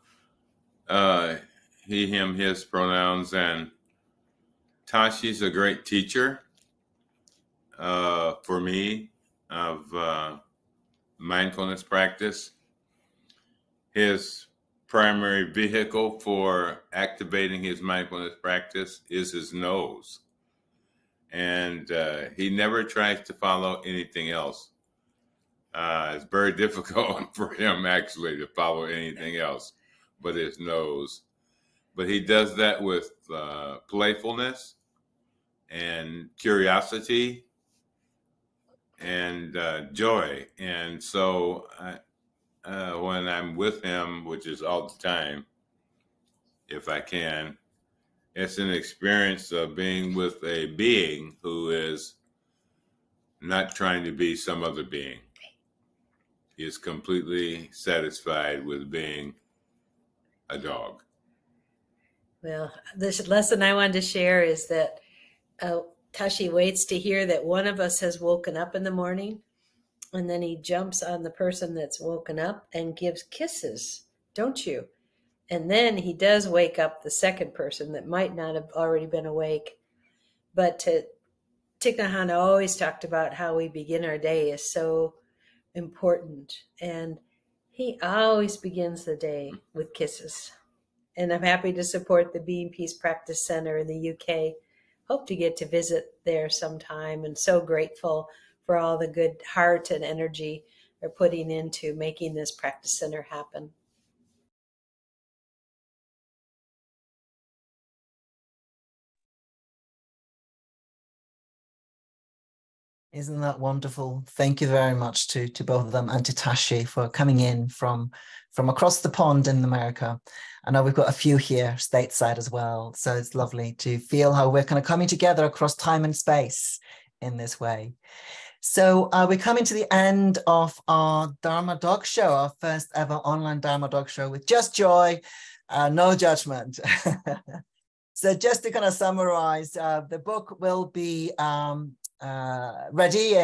He, him, his pronouns. And Tashi's a great teacher for me of mindfulness practice. His primary vehicle for activating his mindfulness practice is his nose. And he never tries to follow anything else. It's very difficult for him actually to follow anything else but his nose. But he does that with playfulness and curiosity and joy. And so when I'm with him, which is all the time, if I can, it's an experience of being with a being who is not trying to be some other being. He is completely satisfied with being a dog. Well, this lesson I wanted to share is that Tashi waits to hear that one of us has woken up in the morning, and then he jumps on the person that's woken up and gives kisses, don't you? And then he does wake up the second person that might not have already been awake. But Thich Nhat Hanh always talked about how we begin our day is so important. And he always begins the day with kisses. And I'm happy to support the Being Peace Practice Center in the UK. Hope to get to visit there sometime, and so grateful for all the good heart and energy they're putting into making this practice center happen. Isn't that wonderful? Thank you very much to both of them and to Tashi for coming in from across the pond in America. I know we've got a few here stateside as well. So it's lovely to feel how we're kind of coming together across time and space in this way. So we're coming to the end of our Dharma Dog Show, our first ever online Dharma Dog Show with just joy, no judgment. So just to kind of summarize, the book will be ready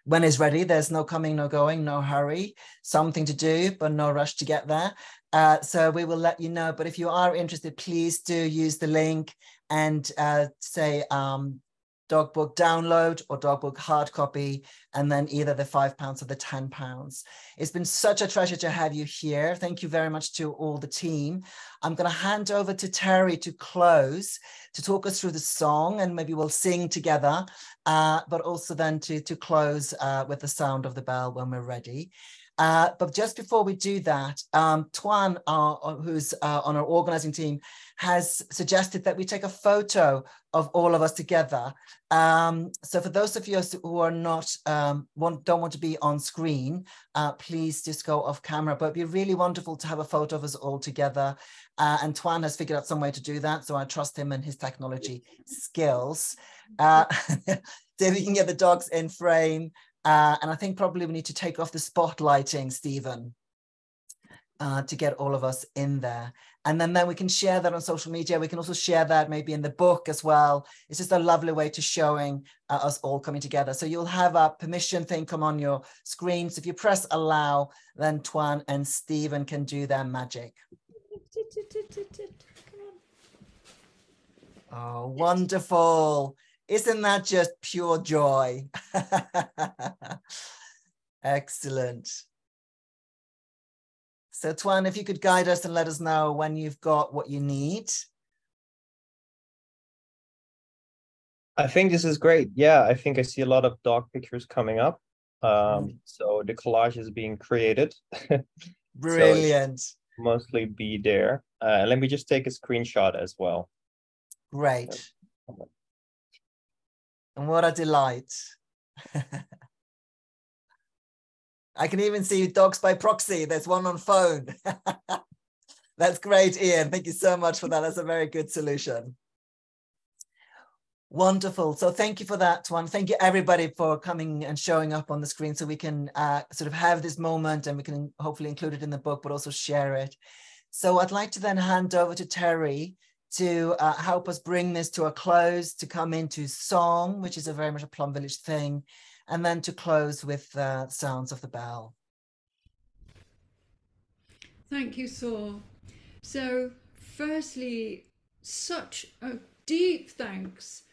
when it's ready. There's no coming, no going, no hurry, something to do, but no rush to get there. So we will let you know. But if you are interested, please do use the link and say dog book download or dog book hard copy, and then either the £5 or the £10. It's been such a treasure to have you here. Thank you very much to all the team. I'm going to hand over to Terry to close, to talk us through the song, and maybe we'll sing together, but also then to close with the sound of the bell when we're ready. But just before we do that, Tuan, who's on our organizing team, has suggested that we take a photo of all of us together. So for those of you who are not, don't want to be on screen, please just go off camera. But it'd be really wonderful to have a photo of us all together. And Tuan has figured out some way to do that. So I trust him and his technology skills. So we can get the dogs in frame. And I think probably we need to take off the spotlighting, Stephen, to get all of us in there. And then we can share that on social media. We can also share that maybe in the book as well. It's just a lovely way to showing us all coming together. So you'll have a permission thing come on your screen. So if you press allow, then Tuan and Stephen can do their magic. Oh, wonderful. Isn't that just pure joy? Excellent. So Tuan, if you could guide us and let us know when you've got what you need. I think this is great. Yeah, I think I see a lot of dog pictures coming up. So the collage is being created. Brilliant. So mostly be there. Let me just take a screenshot as well. Great. And what a delight. I can even see dogs by proxy. There's one on phone. That's great, Ian. Thank you so much for that. That's a very good solution. Wonderful. So thank you for that one. Thank you everybody for coming and showing up on the screen so we can sort of have this moment and we can hopefully include it in the book, but also share it. So I'd like to then hand over to Terry to help us bring this to a close, to come into song, which is a very much a Plum Village thing, and then to close with sounds of the bell. Thank you, Thor. So firstly, such a deep thanks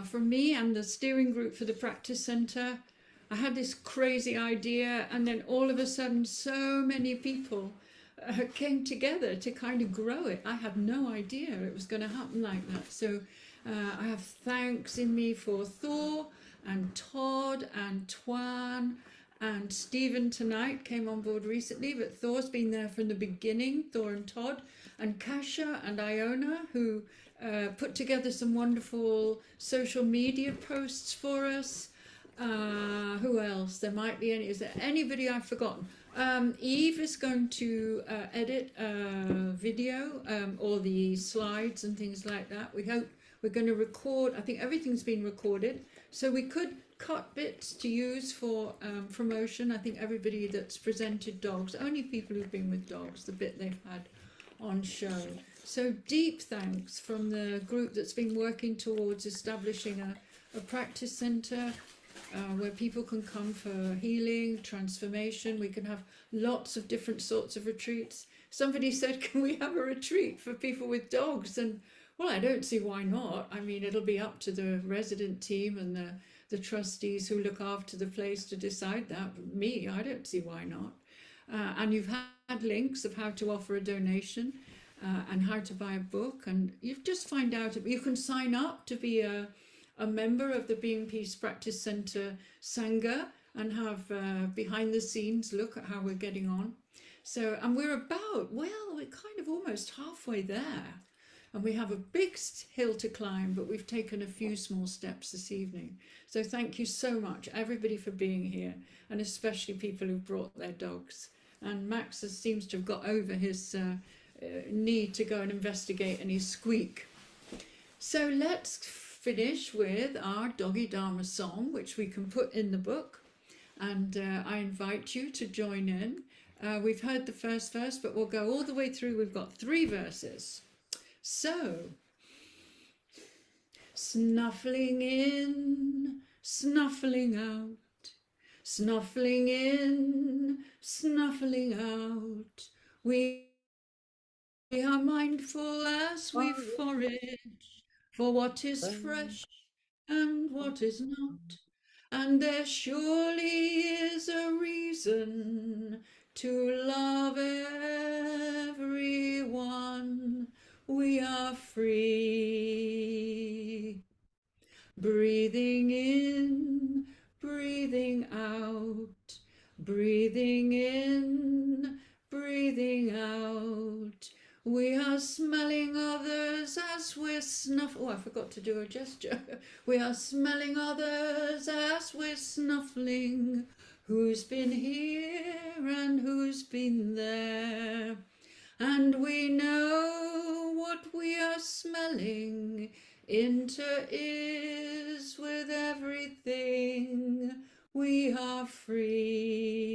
from me and the steering group for the practice centre. I had this crazy idea, and then all of a sudden so many people came together to kind of grow it. I had no idea it was going to happen like that. So I have thanks in me for Thor and Todd and Tuan and Stephen tonight came on board recently, but Thor's been there from the beginning, Thor and Todd, and Kasha and Iona, who put together some wonderful social media posts for us. Who else? There might be any. Is there anybody I've forgotten? Eve is going to edit video, all the slides and things like that. We hope we're going to record. I think everything's been recorded, so we could cut bits to use for promotion. I think everybody that's presented dogs, only people who've been with dogs, the bit they've had on show. So deep thanks from the group that's been working towards establishing a practice centre where people can come for healing, transformation. We can have lots of different sorts of retreats. Somebody said, can we have a retreat for people with dogs? And well, I don't see why not. I mean, it'll be up to the resident team and the trustees who look after the place to decide that. But me, I don't see why not. And you've had links of how to offer a donation and how to buy a book. And you just find out, you can sign up to be a member of the Being Peace Practice Centre Sangha and have behind the scenes look at how we're getting on. So, and we're about, well, we're kind of almost halfway there. And we have a big hill to climb, but we've taken a few small steps this evening. So thank you so much, everybody, for being here, and especially people who brought their dogs. And Max seems to have got over his need to go and investigate any squeak. So let's finish with our Doggy Dharma song, which we can put in the book. And I invite you to join in. We've heard the first verse, but we'll go all the way through. We've got 3 verses. So, snuffling in, snuffling out, snuffling in, snuffling out, we are mindful as we forage for what is fresh and what is not, and there surely is a reason to love everyone. We are free, breathing in, breathing out, breathing in, breathing out. We are smelling others as we're snuffling. Oh, I forgot to do a gesture. We are smelling others as we're snuffling. Who's been here and who's been there? And we know what we are smelling into is with everything. We are free.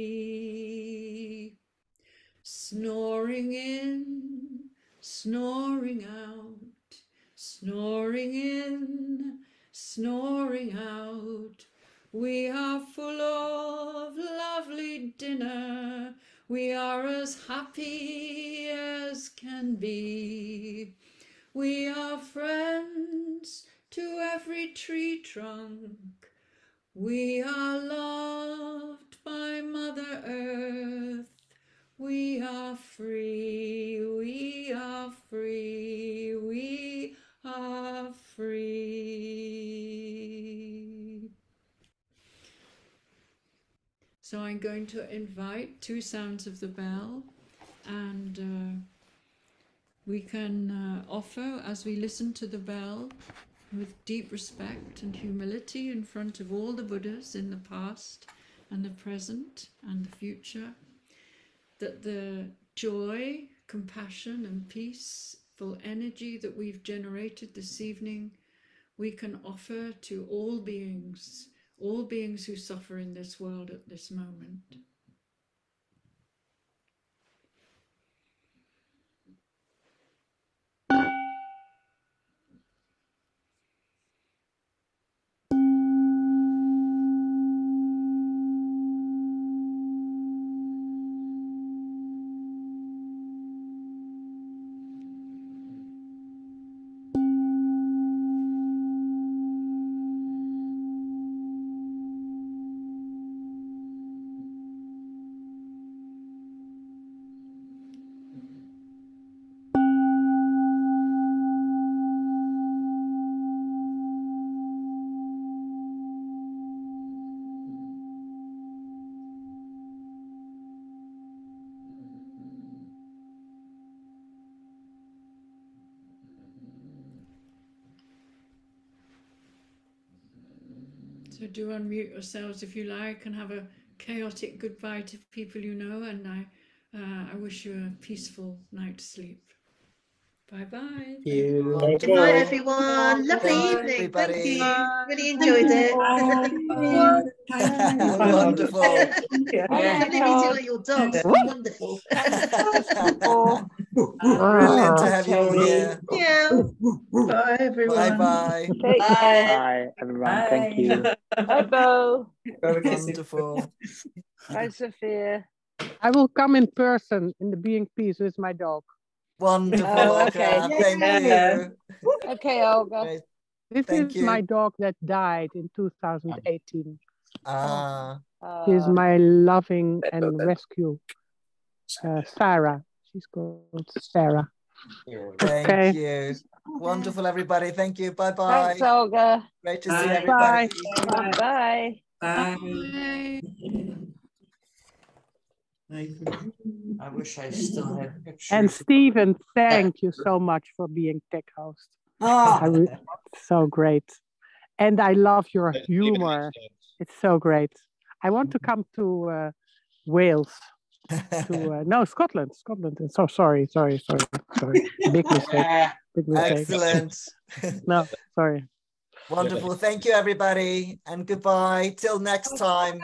Snoring in, snoring out, snoring in, snoring out. We are full of lovely dinner. We are as happy as can be. We are friends to every tree trunk. We are loved by Mother Earth. We are free, we are free, we are free. So I'm going to invite 2 sounds of the bell, and we can offer, as we listen to the bell, with deep respect and humility in front of all the Buddhas in the past and the present and the future, that the joy, compassion and peaceful energy that we've generated this evening, we can offer to all beings who suffer in this world at this moment. So do unmute yourselves if you like and have a chaotic goodbye to people you know, and I wish you a peaceful night's sleep. Bye-bye. Thank you. Good night, everyone. Lovely evening. Everybody. Thank you. Really enjoyed it. Wonderful. Lovely meeting all your dogs. Wonderful. Brilliant to have you all here. Yeah. Bye, everyone. Bye-bye. Take care. Bye, everyone. Thank you. Bye, Bo. Wonderful. Bye, Sophia. I will come in person in the Being Peace with my dog. Wonderful. Okay. Thank you. Okay, Olga. Great. This Thank is you. my dog that died in 2018. Ah. She's my loving and rescue Sarah. She's called Sarah. Thank you. Wonderful, everybody. Thank you. Bye-bye. Thanks, Olga. Great to see everybody. Bye. Bye. I wish I still had pictures. And Stephen, thank you so much for being tech host. So great. And I love your humor. It's so great. I want to come to Wales. No, Scotland. And so sorry. Big mistake. Excellent. No, sorry. Wonderful. Thank you, everybody. And goodbye. Till next time.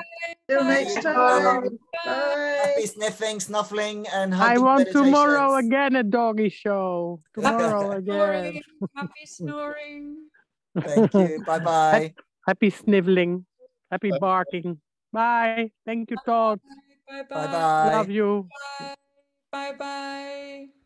Till next time. Bye. Happy sniffing, snuffling, and I hugging want meditations. tomorrow again a doggy show. Tomorrow again. Happy snoring. Thank you. Bye-bye. Happy sniveling. Happy barking. Bye. Thank you, Todd. Bye-bye. Bye-bye. Love you. Bye-bye.